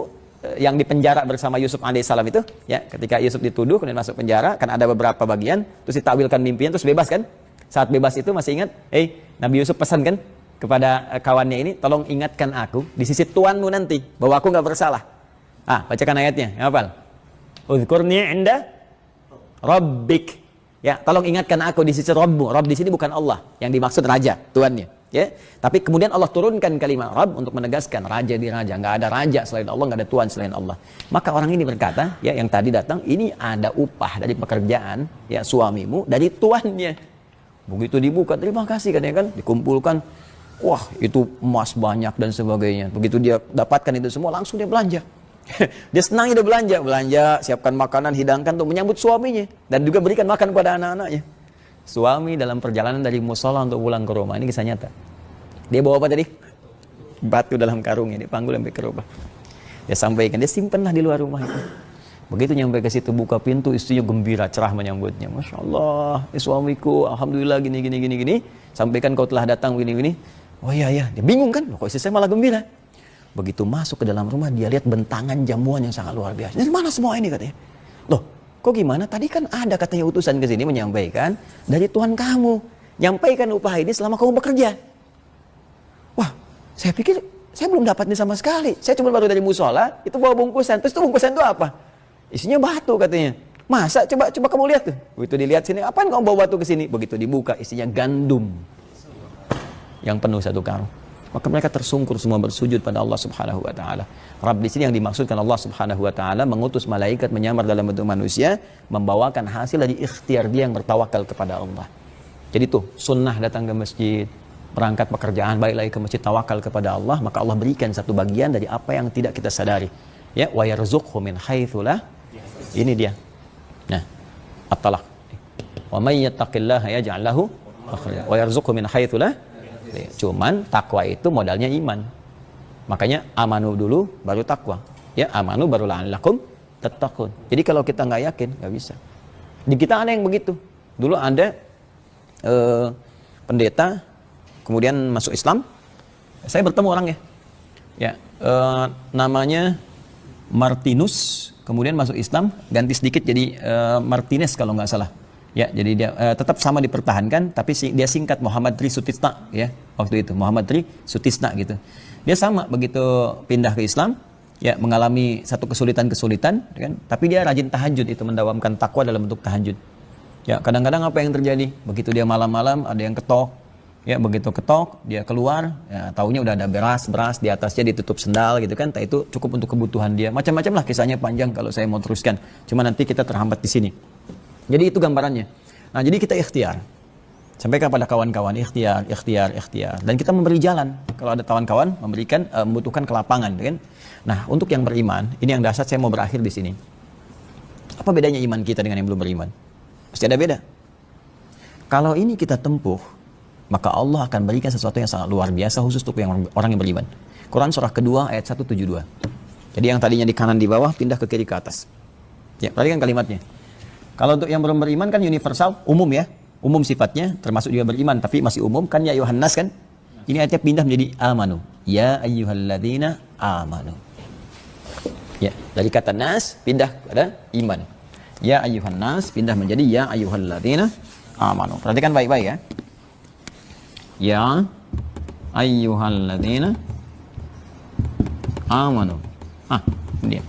yang dipenjara bersama Yusuf alaihissalam itu, ya, ketika Yusuf dituduh kemudian masuk penjara, kan ada beberapa bagian, terus ditakwilkan mimpinya terus bebas kan? Saat bebas itu masih ingat, Nabi Yusuf pesan kan kepada kawannya ini, tolong ingatkan aku di sisi tuanmu nanti bahwa aku nggak bersalah. Bacakan ayatnya, hafal. Uzkurni inda rabbik. Ya, tolong ingatkan aku di sisi Rabbmu. Rabb di sini bukan Allah, yang dimaksud raja, tuannya. Ya, tapi kemudian Allah turunkan kalimat Rabb untuk menegaskan raja di raja. Nggak ada raja selain Allah, nggak ada tuan selain Allah. Maka orang ini berkata, ya yang tadi datang, ini ada upah dari pekerjaan ya suamimu dari tuannya. Begitu dibuka, terima kasih kan ya kan, dikumpulkan Wah, itu emas banyak dan sebagainya. Begitu dia dapatkan itu semua, langsung dia belanja. Dia senang dia belanja, siapkan makanan, hidangkan untuk menyambut suaminya. Dan juga berikan makan kepada anak-anaknya. Suami dalam perjalanan dari musola untuk pulang ke rumah, ini kisah nyata. Dia bawa apa tadi? Batu dalam karungnya, dia panggul sampai ke rumah. Dia sampaikan, dia simpanlah di luar rumah itu. Begitu nyampe ke situ, buka pintu, istrinya gembira, cerah menyambutnya. Masya Allah, suamiku, alhamdulillah gini. Sampaikan kau telah datang gini. Oh iya, dia bingung kan, loh, kok istri saya malah gembira. Begitu masuk ke dalam rumah, dia lihat bentangan jamuan yang sangat luar biasa. Dari mana semua ini katanya? Loh, kok gimana? Tadi kan ada katanya utusan ke sini menyampaikan dari Tuhan kamu. Nyampaikan upah ini selama kamu bekerja. Wah, saya pikir saya belum dapat ini sama sekali. Saya cuma baru dari musola, itu bawa bungkusan. Terus itu bungkusan itu apa? Isinya batu katanya. Masa? Coba kamu lihat tuh. Begitu dilihat sini, apaan kamu bawa batu ke sini? Begitu dibuka, isinya gandum yang penuh satu karung. Maka mereka tersungkur semua bersujud pada Allah Subhanahu wa taala. Rabb di sini yang dimaksudkan Allah Subhanahu wa taala mengutus malaikat menyamar dalam bentuk manusia, membawakan hasil dari ikhtiar dia yang bertawakal kepada Allah. Jadi tuh sunnah datang ke masjid, berangkat pekerjaan, balik lagi ke masjid, tawakal kepada Allah, maka Allah berikan satu bagian dari apa yang tidak kita sadari. Ya, wa yarzuqhu min haitsu la. Ini dia. Nah, at-talaq. Wa may yattaqillaha yaj'al lahu makhraja wa yarzuqhu min haitsu la. Cuman takwa itu modalnya iman. Makanya amanu dulu baru takwa. Ya, amanu baru la'allakum tattaqun. Jadi kalau kita nggak yakin, nggak bisa. Di kita ada yang begitu. Dulu ada pendeta, kemudian masuk Islam. Saya bertemu orangnya. Ya, namanya Martinus, kemudian masuk Islam, ganti sedikit jadi Martinez kalau nggak salah. Ya, jadi dia tetap sama dipertahankan, tapi dia singkat Muhammad Tri Sutisna, ya, waktu itu Muhammad Tri Sutisna gitu. Dia sama begitu pindah ke Islam, ya, mengalami satu kesulitan, kan? Tapi dia rajin tahajud, itu mendawamkan takwa dalam bentuk tahajud. Ya, kadang-kadang apa yang terjadi? Begitu dia malam-malam ada yang ketok, ya, begitu ketok dia keluar, ya, taunya udah ada beras di atasnya ditutup sendal gitu kan. Itu cukup untuk kebutuhan dia. Macam-macam lah kisahnya, panjang kalau saya mau teruskan. Cuma nanti kita terhambat di sini. Jadi itu gambarannya. Nah, jadi kita ikhtiar. Sampaikan pada kawan-kawan, ikhtiar. Dan kita memberi jalan. Kalau ada kawan-kawan memberikan, membutuhkan kelapangan, kan? Nah, untuk yang beriman, ini yang dasar saya mau berakhir di sini. Apa bedanya iman kita dengan yang belum beriman? Pasti ada beda. Kalau ini kita tempuh, maka Allah akan berikan sesuatu yang sangat luar biasa khusus untuk orang yang beriman. Quran surah kedua ayat 172. Jadi yang tadinya di kanan di bawah pindah ke kiri ke atas. Ya, perhatikan kalimatnya. Kalau untuk yang belum beriman kan universal, umum ya. Umum sifatnya, termasuk juga beriman, tapi masih umum kan, ya ayuhan nas kan. Ini ayatnya pindah menjadi amanu. Ya ayyuhalladzina amanu. Ya, dari kata nas pindah pada iman. Ya ayyuhan nas pindah menjadi ya ayyuhalladzina amanu. Perhatikan baik-baik ya. Ya ayyuhalladzina amanu. Ini dia.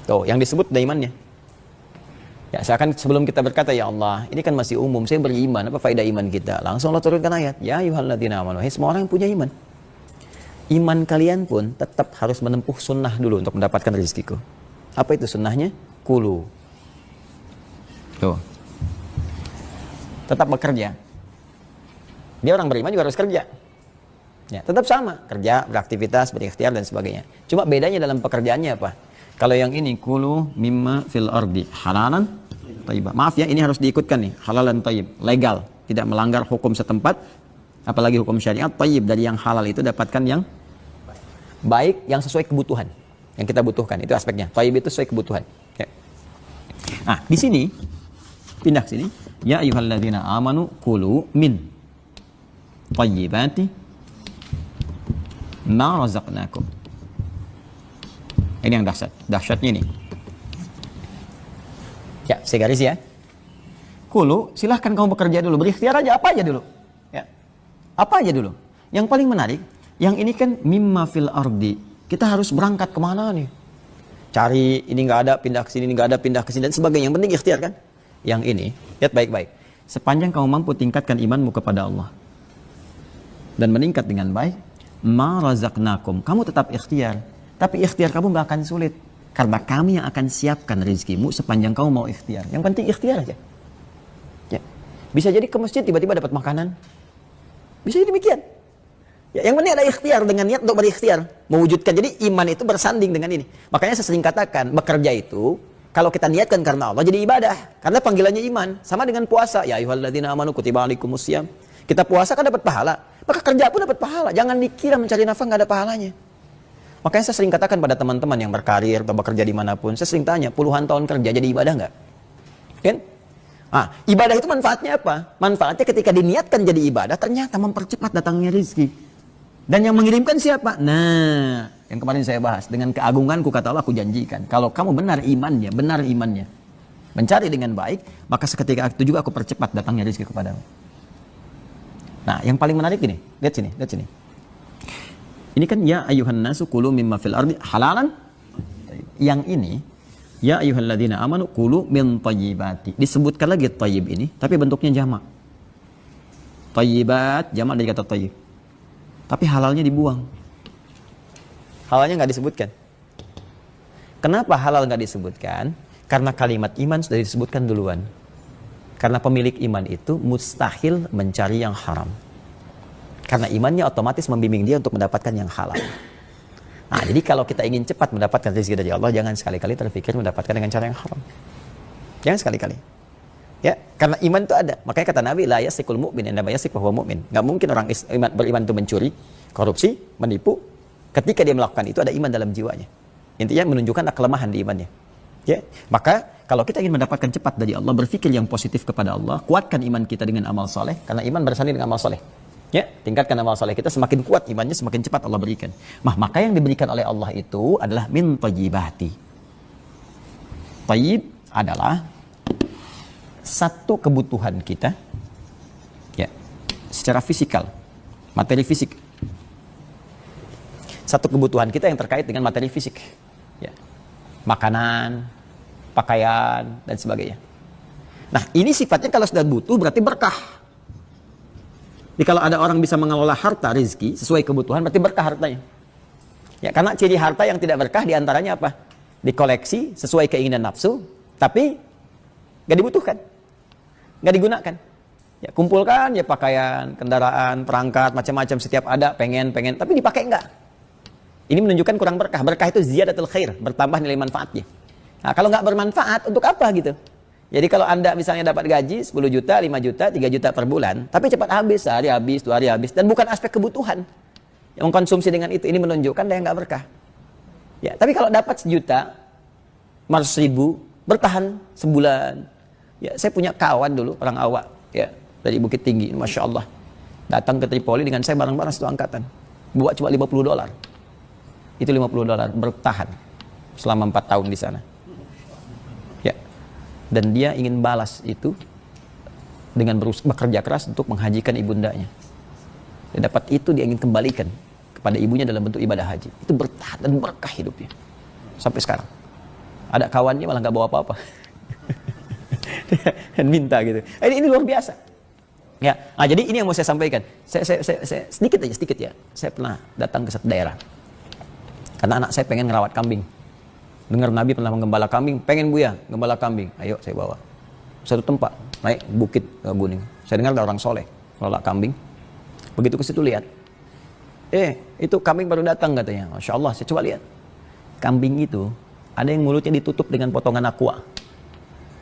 Tuh, yang disebut ada imannya. Ya, seakan sebelum kita berkata, ya Allah, ini kan masih umum, saya beriman, apa faedah iman kita? Langsung Allah turunkan ayat, ya ayyuhalladzina amanu. Semua orang yang punya iman. Iman kalian pun tetap harus menempuh sunnah dulu untuk mendapatkan rezekiku. Apa itu sunnahnya? Kulu. Tuh. Tetap bekerja. Dia orang beriman juga harus kerja. Ya, tetap sama, kerja, beraktivitas, berikhtiar dan sebagainya. Cuma bedanya dalam pekerjaannya apa? Kalau yang ini kulu mimma fil ardi halalan thayyibah. Maaf ya, ini harus diikutkan nih, halalan thayyib, legal, tidak melanggar hukum setempat, apalagi hukum syariat. Thayyib dari yang halal itu dapatkan yang baik, yang sesuai kebutuhan, yang kita butuhkan. Itu aspeknya. Thayyib itu sesuai kebutuhan. Ya. Nah, di sini pindah ke sini. Ya ayyuhalladzina amanu kulu min thayyibati ma razaqnakum. Ini yang dahsyatnya ini. Ya, saya garis ya. Kulu, silahkan kamu bekerja dulu, berikhtiar aja, apa aja dulu. Ya, apa aja dulu. Yang paling menarik, yang ini kan mimma fil ardi. Kita harus berangkat kemana nih? Cari, ini nggak ada, pindah ke sini, ini nggak ada, pindah ke sini, dan sebagainya. Yang penting ikhtiar kan? Yang ini, lihat baik-baik. Sepanjang kamu mampu tingkatkan imanmu kepada Allah dan meningkat dengan baik, ma razaqnakum, kamu tetap ikhtiar. Tapi ikhtiar kamu nggak akan sulit. Karena kami yang akan siapkan rezekimu sepanjang kamu mau ikhtiar. Yang penting ikhtiar aja. Ya. Bisa jadi ke masjid tiba-tiba dapat makanan. Bisa jadi demikian. Ya, yang penting ada ikhtiar, dengan niat untuk berikhtiar, mewujudkan. Jadi iman itu bersanding dengan ini. Makanya saya sering katakan, bekerja itu kalau kita niatkan karena Allah jadi ibadah. Karena panggilannya iman, sama dengan puasa. Ya ayyuhalladzina amanu kutiba alaikumusiyam. Kita puasa kan dapat pahala, maka kerja pun dapat pahala. Jangan dikira mencari nafkah nggak ada pahalanya. Makanya saya sering katakan pada teman-teman yang berkarir atau bekerja dimanapun, saya sering tanya, puluhan tahun kerja jadi ibadah nggak? Kan? Ibadah itu manfaatnya apa? Manfaatnya ketika diniatkan jadi ibadah, ternyata mempercepat datangnya rezeki. Dan yang mengirimkan siapa? Nah, yang kemarin saya bahas, dengan keagunganku kata Allah, aku janjikan, kalau kamu benar imannya, mencari dengan baik, maka seketika itu juga aku percepat datangnya rezeki kepadamu. Nah, yang paling menarik ini, lihat sini. Ini kan ya ayyuhan nasu kulu mimma fil ardi halalan. Yang ini ya ayyuhalladzina amanu kulu min thayyibati. Disebutkan lagi thayyib ini, tapi bentuknya jamak. Thayyibat jamak dari kata thayyib. Tapi halalnya dibuang. Halalnya nggak disebutkan. Kenapa halal nggak disebutkan? Karena kalimat iman sudah disebutkan duluan. Karena pemilik iman itu mustahil mencari yang haram. Karena imannya otomatis membimbing dia untuk mendapatkan yang halal. Nah, jadi kalau kita ingin cepat mendapatkan rezeki dari Allah, jangan sekali-kali terpikir mendapatkan dengan cara yang haram. Jangan sekali-kali. Ya, karena iman itu ada. Makanya kata Nabi, la yasikul mu'min indama yasik wa huwa mu'min. Enggak mungkin orang beriman itu mencuri, korupsi, menipu. Ketika dia melakukan itu ada iman dalam jiwanya. Intinya menunjukkan kelemahan di imannya. Ya, maka kalau kita ingin mendapatkan cepat dari Allah, berpikir yang positif kepada Allah, kuatkan iman kita dengan amal soleh, karena iman bersanding dengan amal soleh. Ya, tingkatkan amal soleh kita, semakin kuat imannya, semakin cepat Allah berikan. Maka yang diberikan oleh Allah itu adalah min thayyibati. Thayyib adalah satu kebutuhan kita, ya, secara fisikal, materi fisik. Satu kebutuhan kita yang terkait dengan materi fisik, ya, makanan, pakaian, dan sebagainya. Nah, ini sifatnya kalau sudah butuh berarti berkah. Jadi kalau ada orang bisa mengelola harta rezeki sesuai kebutuhan, berarti berkah hartanya. Ya, karena ciri harta yang tidak berkah diantaranya apa? Dikoleksi sesuai keinginan nafsu, tapi nggak dibutuhkan, nggak digunakan. Ya, kumpulkan ya pakaian, kendaraan, perangkat, macam-macam, setiap ada pengen, tapi dipakai enggak. Ini menunjukkan kurang berkah. Berkah itu ziyadatul khair, bertambah nilai manfaatnya. Nah, kalau nggak bermanfaat, untuk apa gitu? Jadi kalau Anda misalnya dapat gaji 10 juta, 5 juta, 3 juta per bulan, tapi cepat habis, sehari habis, 2 hari habis, dan bukan aspek kebutuhan. Yang mengkonsumsi dengan itu, ini menunjukkan dia nggak berkah. Ya, tapi kalau dapat 1 juta, 100.000, bertahan sebulan. Ya, saya punya kawan dulu, orang awak, ya, dari Bukit Tinggi, Masya Allah. Datang ke Tripoli dengan saya bareng-bareng satu angkatan. Buat cuma $50. Itu $50, bertahan selama 4 tahun di sana. Ya. Dan dia ingin balas itu dengan bekerja keras untuk menghajikan ibundanya. Dia dapat itu, dia ingin kembalikan kepada ibunya dalam bentuk ibadah haji. Itu bertahan dan berkah hidupnya sampai sekarang. Ada kawannya malah nggak bawa apa-apa. Dan minta gitu. Ini luar biasa. Ya, nah, jadi ini yang mau saya sampaikan. Saya sedikit ya. Saya pernah datang ke satu daerah. Karena anak saya pengen ngerawat kambing. Dengar Nabi pernah menggembala kambing, pengen Buya gembala kambing. Ayo saya bawa. Satu tempat, naik bukit Gunung. Saya dengar ada orang soleh ngelola kambing. Begitu ke situ lihat. Itu kambing baru datang katanya. Masya Allah, saya coba lihat. Kambing itu ada yang mulutnya ditutup dengan potongan aqua.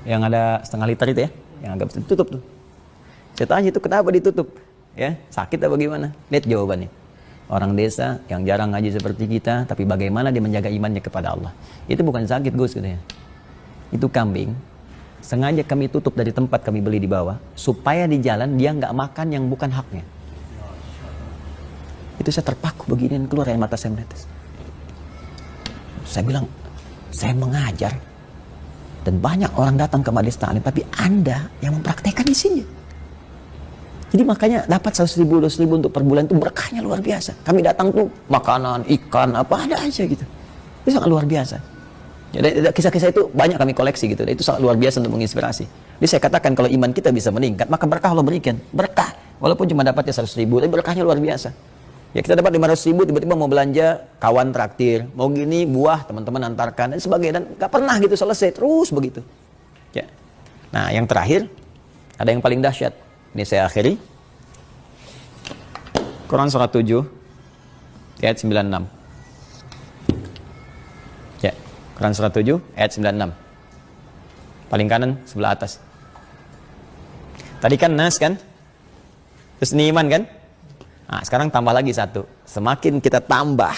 Yang ada setengah liter itu ya, yang agak ditutup tuh. Saya tanya itu kenapa ditutup? Ya, sakit apa gimana? Lihat jawabannya. Orang desa yang jarang ngaji seperti kita, tapi bagaimana dia menjaga imannya kepada Allah. Itu bukan sakit Gus katanya. Itu kambing, sengaja kami tutup dari tempat kami beli di bawah, supaya di jalan dia nggak makan yang bukan haknya. Itu saya terpaku beginian, keluar air mata saya menetes. Saya bilang, saya mengajar, dan banyak orang datang ke Majelis Ta'lim, tapi Anda yang mempraktekkan di sini. Jadi makanya dapat 100.000, 200.000 untuk per bulan itu berkahnya luar biasa. Kami datang tuh makanan, ikan, apa ada aja gitu. Itu sangat luar biasa. Jadi kisah-kisah itu banyak kami koleksi gitu. Itu sangat luar biasa untuk menginspirasi. Jadi saya katakan kalau iman kita bisa meningkat, maka berkah Allah berikan. Berkah. Walaupun cuma dapatnya 100.000, tapi berkahnya luar biasa. Ya kita dapat 500.000, tiba-tiba mau belanja, kawan traktir. Mau gini, buah, teman-teman antarkan, dan sebagainya. Dan gak pernah gitu selesai, terus begitu. Ya. Nah yang terakhir, ada yang paling dahsyat. Ini saya akhiri. Quran surah 7 di ayat 96. Ya, Quran surah 7 ayat 96. Paling kanan sebelah atas. Tadi kan Nas kan? Terus ini iman kan? Nah, sekarang tambah lagi satu. Semakin kita tambah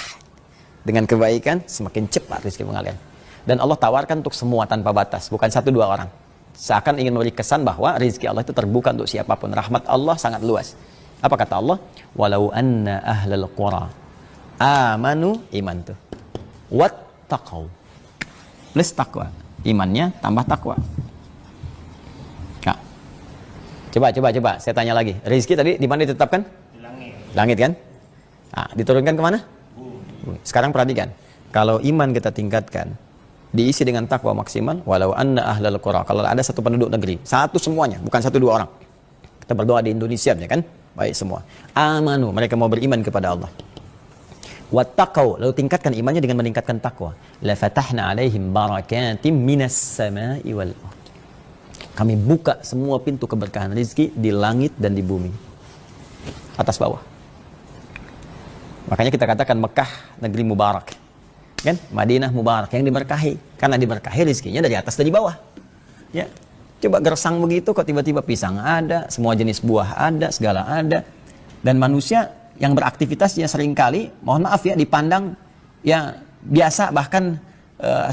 dengan kebaikan, semakin cepat rezeki mengalir. Dan Allah tawarkan untuk semua tanpa batas, bukan 1-2 orang. Seakan ingin memberi kesan bahwa rezeki Allah itu terbuka untuk siapapun. Rahmat Allah sangat luas. Apa kata Allah? Walau anna ahlal qura amanu, iman tuh, wattaqau, plus takwa, imannya tambah takwa. Nah, coba saya tanya lagi, rezeki tadi di mana ditetapkan? Langit kan? Nah, diturunkan kemana? Sekarang perhatikan, kalau iman kita tingkatkan, diisi dengan takwa maksimal, walau anna ahlal qura, kalau ada satu penduduk negeri, satu semuanya, bukan 1-2 orang. Kita berdoa di Indonesia ya kan? Baik semua. Amanu, mereka mau beriman kepada Allah. Wattaqau, lalu tingkatkan imannya dengan meningkatkan takwa. La fatahna alaihim barakatim minas sama'i wal ardh. Kami buka semua pintu keberkahan rezeki di langit dan di bumi. Atas bawah. Makanya kita katakan Mekah negeri mubarak. Kan? Madinah mubarak yang diberkahi. Karena diberkahi rezekinya dari atas dari bawah. Ya. Coba gersang begitu kok tiba-tiba pisang ada, semua jenis buah ada, segala ada. Dan manusia yang beraktivitas ya seringkali, mohon maaf ya, dipandang ya biasa, bahkan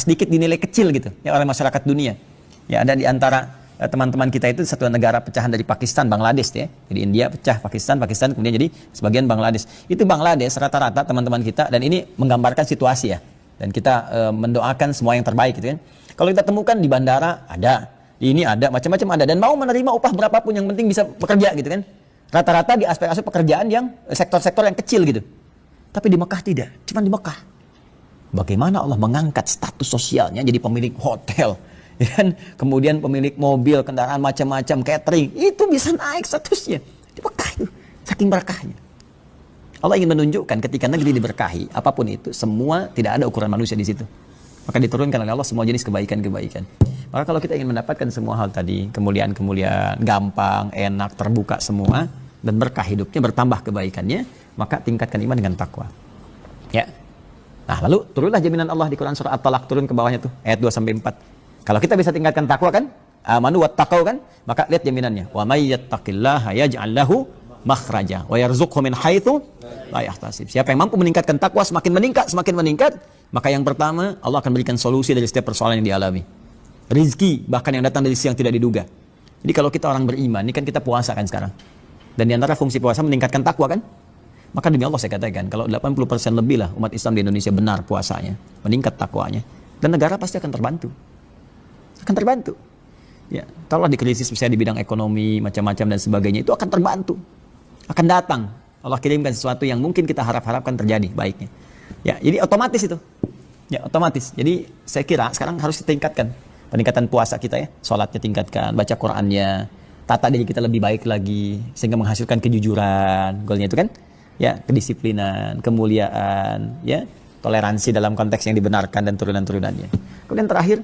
sedikit dinilai kecil gitu ya oleh masyarakat dunia. Ya, ada di antara teman-teman kita itu satu negara pecahan dari Pakistan, Bangladesh ya. Jadi India pecah, Pakistan kemudian jadi sebagian Bangladesh. Itu Bangladesh rata-rata teman-teman kita, dan ini menggambarkan situasi ya. Dan kita mendoakan semua yang terbaik gitu kan. Kalau kita temukan di bandara ada, ini ada, macam-macam ada, dan mau menerima upah berapapun yang penting bisa bekerja gitu kan. Rata-rata di aspek-aspek pekerjaan yang sektor-sektor yang kecil gitu. Tapi di Mekah tidak, cuma di Mekah. Bagaimana Allah mengangkat status sosialnya jadi pemilik hotel, ya kan? Kemudian pemilik mobil, kendaraan macam-macam, catering, itu bisa naik statusnya di Mekah itu, saking berkahnya. Allah ingin menunjukkan ketika negeri diberkahi, apapun itu, semua tidak ada ukuran manusia di situ. Maka diturunkan oleh Allah semua jenis kebaikan-kebaikan. Maka kalau kita ingin mendapatkan semua hal tadi, kemuliaan-kemuliaan, gampang, enak, terbuka semua, dan berkah hidupnya, bertambah kebaikannya, maka tingkatkan iman dengan takwa. Ya. Nah, lalu turunlah jaminan Allah di Quran surah At-Talaq, turun ke bawahnya tuh, ayat 2-4. Kalau kita bisa tingkatkan takwa kan, amanu wattaqau kan, maka lihat jaminannya. Wa may yattaqillaha yaj'al lahu makhraja wa yarzuqhu min haitsu la yahtasib. Siapa yang mampu meningkatkan takwa, semakin meningkat, maka yang pertama Allah akan berikan solusi dari setiap persoalan yang dialami. Rizki bahkan yang datang dari sisi yang tidak diduga. Jadi kalau kita orang beriman, ini kan kita puasa kan sekarang. Dan di antara fungsi puasa meningkatkan takwa kan? Maka demi Allah saya katakan, kalau 80% lebih lah umat Islam di Indonesia benar puasanya, meningkat takwanya, dan negara pasti akan terbantu. Akan terbantu. Ya, kalau di krisis misalnya di bidang ekonomi, macam-macam dan sebagainya, itu akan terbantu. Akan datang. Allah kirimkan sesuatu yang mungkin kita harap-harapkan terjadi baiknya. Ya, jadi otomatis itu. Ya, otomatis. Jadi saya kira sekarang harus ditingkatkan. Peningkatan puasa kita ya, sholatnya tingkatkan, baca Qur'annya, tata diri kita lebih baik lagi, sehingga menghasilkan kejujuran, goalnya itu kan, ya, kedisiplinan, kemuliaan, ya, toleransi dalam konteks yang dibenarkan dan turunan-turunannya. Kemudian terakhir,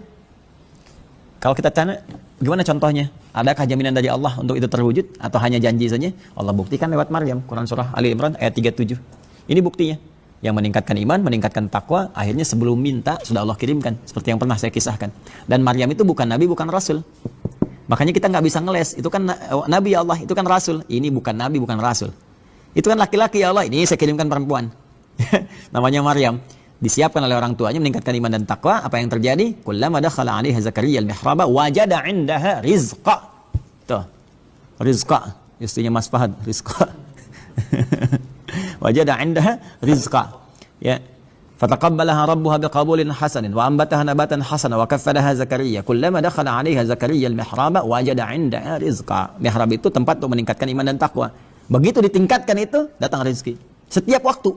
kalau kita tanya, gimana contohnya? Adakah jaminan dari Allah untuk itu terwujud atau hanya janji saja? Allah buktikan lewat Maryam, Quran surah Ali Imran ayat 37. Ini buktinya. Yang meningkatkan iman, meningkatkan takwa, akhirnya sebelum minta sudah Allah kirimkan, seperti yang pernah saya kisahkan. Dan Maryam itu bukan nabi, bukan rasul. Makanya kita nggak bisa ngeles, itu kan nabi ya Allah, itu kan rasul. Ini bukan nabi, bukan rasul. Itu kan laki-laki ya Allah, ini saya kirimkan perempuan. Namanya Maryam. Disiapkan oleh orang tuanya, meningkatkan iman dan takwa. Apa yang terjadi? Kullama dakhala 'alaiha Zakaria al-mihraba wajada 'indaha rizqa. Tuh. Rizqa. Istrinya Mas Fahad, rizqa. Wajada 'indaha rizqa. Ya. Fataqabbalaha rabbuha biqabulin hasanin wa anbataha nabatan hasana wa kaffalaha Zakaria. Kullama dakhala 'alaiha Zakaria al-mihraba wajada 'indaha rizqa. Mihrab itu tempat untuk meningkatkan iman dan takwa. Begitu ditingkatkan itu, datang rezeki. Setiap waktu.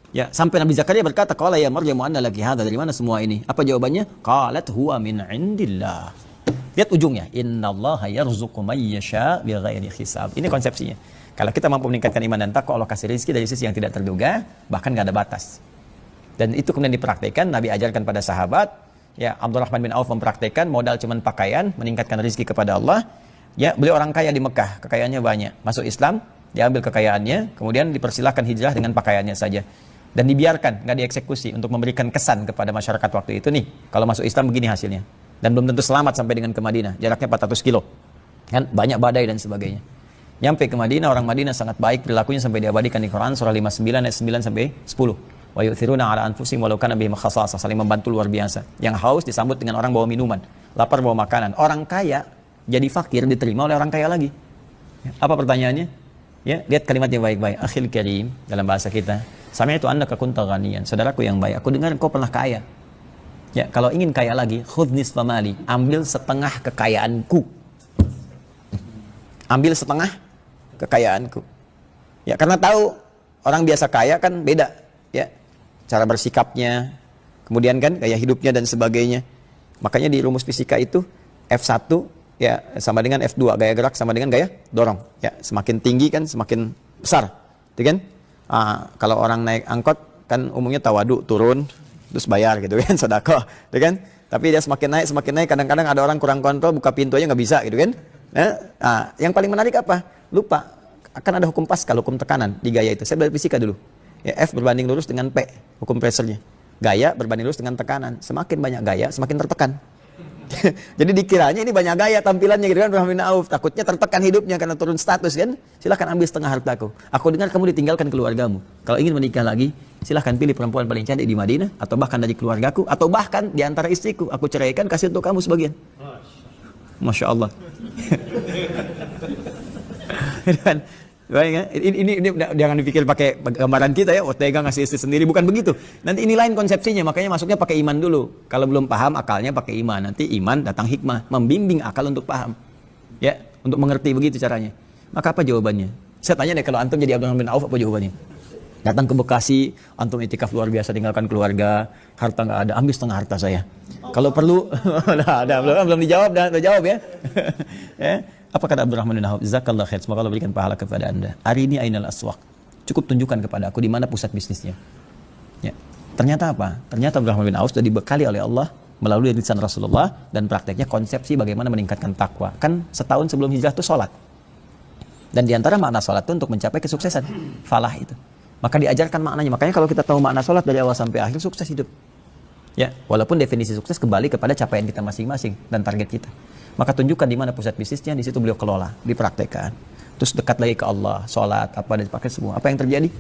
Ya, sampai Nabi Zakaria berkata, "Qala ya Maryam anna laki hadza?" Dari mana semua ini? Apa jawabannya? Qalat huwa min indillah. Lihat ujungnya, innallaha yarzuqu may yasha bighairi hisab. Ini konsepsinya. Kalau kita mampu meningkatkan iman dan takwa, Allah kasih rezeki dari sisi yang tidak terduga, bahkan enggak ada batas. Dan itu kemudian dipraktikkan, Nabi ajarkan pada sahabat. Ya, Abdurrahman bin Auf mempraktikkan, modal cuman pakaian, meningkatkan rezeki kepada Allah. Ya, beliau orang kaya di Mekah, kekayaannya banyak. Masuk Islam, diambil kekayaannya, kemudian dipersilahkan hijrah dengan pakaiannya saja. dan dibiarkan, nggak dieksekusi untuk memberikan kesan kepada masyarakat waktu itu nih, kalau masuk Islam begini hasilnya. Dan belum tentu selamat sampai dengan ke Madinah, jaraknya 400 kilo. Kan banyak badai dan sebagainya. Nyampe ke Madinah, orang Madinah sangat baik perilakunya sampai diabadikan di Quran surah 59 ayat 9 sampai 10. Wa yu'thiruna 'ala anfusihim walau kana bihim khassasah, saling membantu luar biasa. Yang haus disambut dengan orang bawa minuman, lapar bawa makanan. Orang kaya jadi fakir diterima oleh orang kaya lagi. Apa pertanyaannya? Ya, lihat kalimatnya baik-baik. Akhil karim dalam bahasa kita. Sami'tu annaka kunta ghaniyan. Saudaraku yang baik, aku dengar kau pernah kaya. Ya, kalau ingin kaya lagi, khudh nisfa mali, ambil setengah kekayaanku. Ambil setengah kekayaanku. Ya, karena tahu orang biasa kaya kan beda, ya. Cara bersikapnya, kemudian kan gaya hidupnya dan sebagainya. Makanya di rumus fisika itu F1 ya sama dengan F2, gaya gerak sama dengan gaya dorong. Ya, semakin tinggi kan semakin besar. Gitu kan? Kalau orang naik angkot kan umumnya tawadu, turun terus bayar gitu kan, sedekah, gitu kan? Tapi dia semakin naik, kadang-kadang ada orang kurang kontrol, buka pintu aja nggak bisa gitu kan? Yang paling menarik apa? Lupa, akan ada hukum Pascal, hukum tekanan di gaya itu. Saya belajar fisika dulu. Ya, F berbanding lurus dengan P, hukum pressure-nya. Gaya berbanding lurus dengan tekanan. Semakin banyak gaya, semakin tertekan. Jadi dikiranya ini banyak gaya tampilannya gitu kan, Abdurrahman bin Auf. Takutnya tertekan hidupnya karena turun status kan. Silahkan ambil setengah hartaku. Aku dengar kamu ditinggalkan keluargamu. Kalau ingin menikah lagi, silahkan pilih perempuan paling cantik di Madinah, atau bahkan dari keluargaku, atau bahkan di antara istriku. Aku ceraikan, kasih untuk kamu sebagian. Masya Allah. Ini jangan dipikir pakai gambaran kita ya, tega ngasih istri sendiri, bukan begitu. Nanti ini lain konsepsinya, makanya masuknya pakai iman dulu. Kalau belum paham akalnya pakai iman, nanti iman datang hikmah, membimbing akal untuk paham. Ya, untuk mengerti begitu caranya. Maka apa jawabannya? Saya tanya deh, kalau antum jadi Abdurrahman bin Auf apa jawabannya? Datang ke Bekasi, antum itikaf luar biasa, tinggalkan keluarga, harta nggak ada, ambil setengah harta saya. Kalau perlu, belum dijawab, ya. Ya. Apa kata Abdurrahman bin Auf? Jazakallah khair, semoga Allah berikan pahala kepada anda. Hari ini ainal aswaq. Cukup tunjukkan kepada aku di mana pusat bisnisnya. Ya. Ternyata apa? Ternyata Abdurrahman bin Auf sudah dibekali oleh Allah melalui lisan Rasulullah dan prakteknya konsepsi bagaimana meningkatkan takwa. Kan setahun sebelum hijrah itu sholat. Dan diantara makna sholat itu untuk mencapai kesuksesan. Falah itu. Maka diajarkan maknanya. Makanya kalau kita tahu makna sholat dari awal sampai akhir, sukses hidup. Ya, walaupun definisi sukses kembali kepada capaian kita masing-masing dan target kita. Maka tunjukkan di mana pusat bisnisnya, di situ beliau kelola, dipraktekkan. Terus dekat lagi ke Allah, sholat, apa dan dipakai semua. Apa yang terjadi?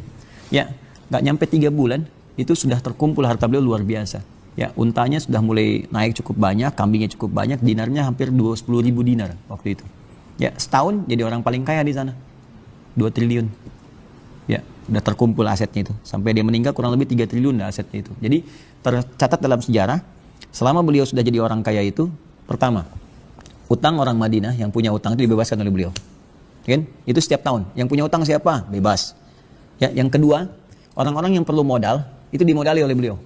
Ya, nggak nyampe 3 bulan, itu sudah terkumpul harta beliau luar biasa. Ya, untanya sudah mulai naik cukup banyak, kambingnya cukup banyak, dinarnya hampir 10.000 dinar waktu itu. Ya, setahun jadi orang paling kaya di sana. 2 triliun. Ya, udah terkumpul asetnya itu. Sampai dia meninggal kurang lebih 3 triliun asetnya itu. Jadi tercatat dalam sejarah, selama beliau sudah jadi orang kaya itu, pertama, utang orang Madinah yang punya utang itu dibebaskan oleh beliau. Kan? Itu setiap tahun. Yang punya utang siapa? Bebas. Ya, yang kedua, orang-orang yang perlu modal itu dimodali oleh beliau.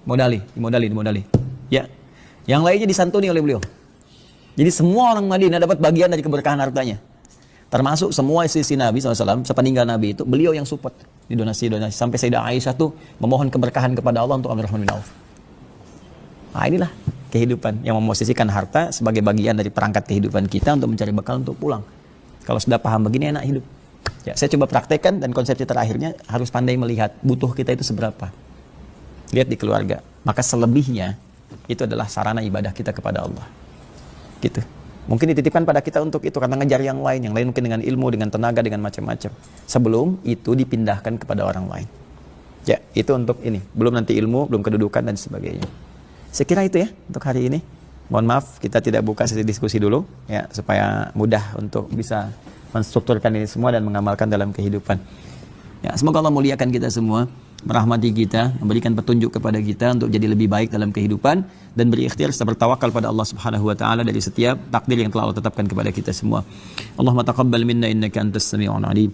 Dimodali. Ya. Yang lainnya disantuni oleh beliau. Jadi semua orang Madinah dapat bagian dari keberkahan hartanya. Termasuk semua istri Nabi SAW, sepeninggal Nabi itu, beliau yang support di donasi. Sampai Sayyidah Aisyah tuh memohon keberkahan kepada Allah untuk Abdurrahman bin Auf. Nah, inilah kehidupan yang memosisikan harta sebagai bagian dari perangkat kehidupan kita untuk mencari bekal untuk pulang. Kalau sudah paham begini, enak hidup. Ya, saya coba praktekkan dan konsepsi terakhirnya harus pandai melihat butuh kita itu seberapa. Lihat di keluarga. Maka selebihnya itu adalah sarana ibadah kita kepada Allah. Gitu. Mungkin dititipkan pada kita untuk itu karena ngejar yang lain mungkin dengan ilmu, dengan tenaga, dengan macam-macam. Sebelum itu dipindahkan kepada orang lain. Ya, itu untuk ini. Belum nanti ilmu, belum kedudukan dan sebagainya. Saya kira itu ya untuk hari ini. Mohon maaf kita tidak buka sesi diskusi dulu ya supaya mudah untuk bisa menstrukturkan ini semua dan mengamalkan dalam kehidupan. Ya, semoga Allah muliakan kita semua, merahmati kita, memberikan petunjuk kepada kita untuk jadi lebih baik dalam kehidupan dan berikhtiar serta bertawakal pada Allah Subhanahu wa taala dari setiap takdir yang telah Allah tetapkan kepada kita semua. Allahumma taqabbal minna innaka antas sami'ul 'alim.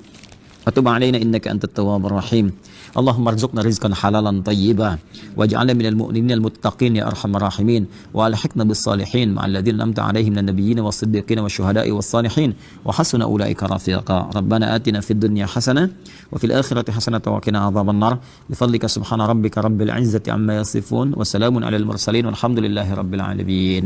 وتب علينا إنك أنت التواب الرحيم اللهم ارزقنا رزقا حلالا طيبا واجعلنا من المؤمنين المتقين يا أرحم الراحمين وألحقنا بالصالحين مع الذين أنعمت عليهم من النبيين والصديقين والشهداء والصالحين وحسن أولئك رفيقا ربنا آتنا في الدنيا حسنة وفي الآخرة حسنة وقنا عذاب النار بفضلك سبحان ربك رب العزة عما يصفون وسلام على المرسلين والحمد لله رب العالمين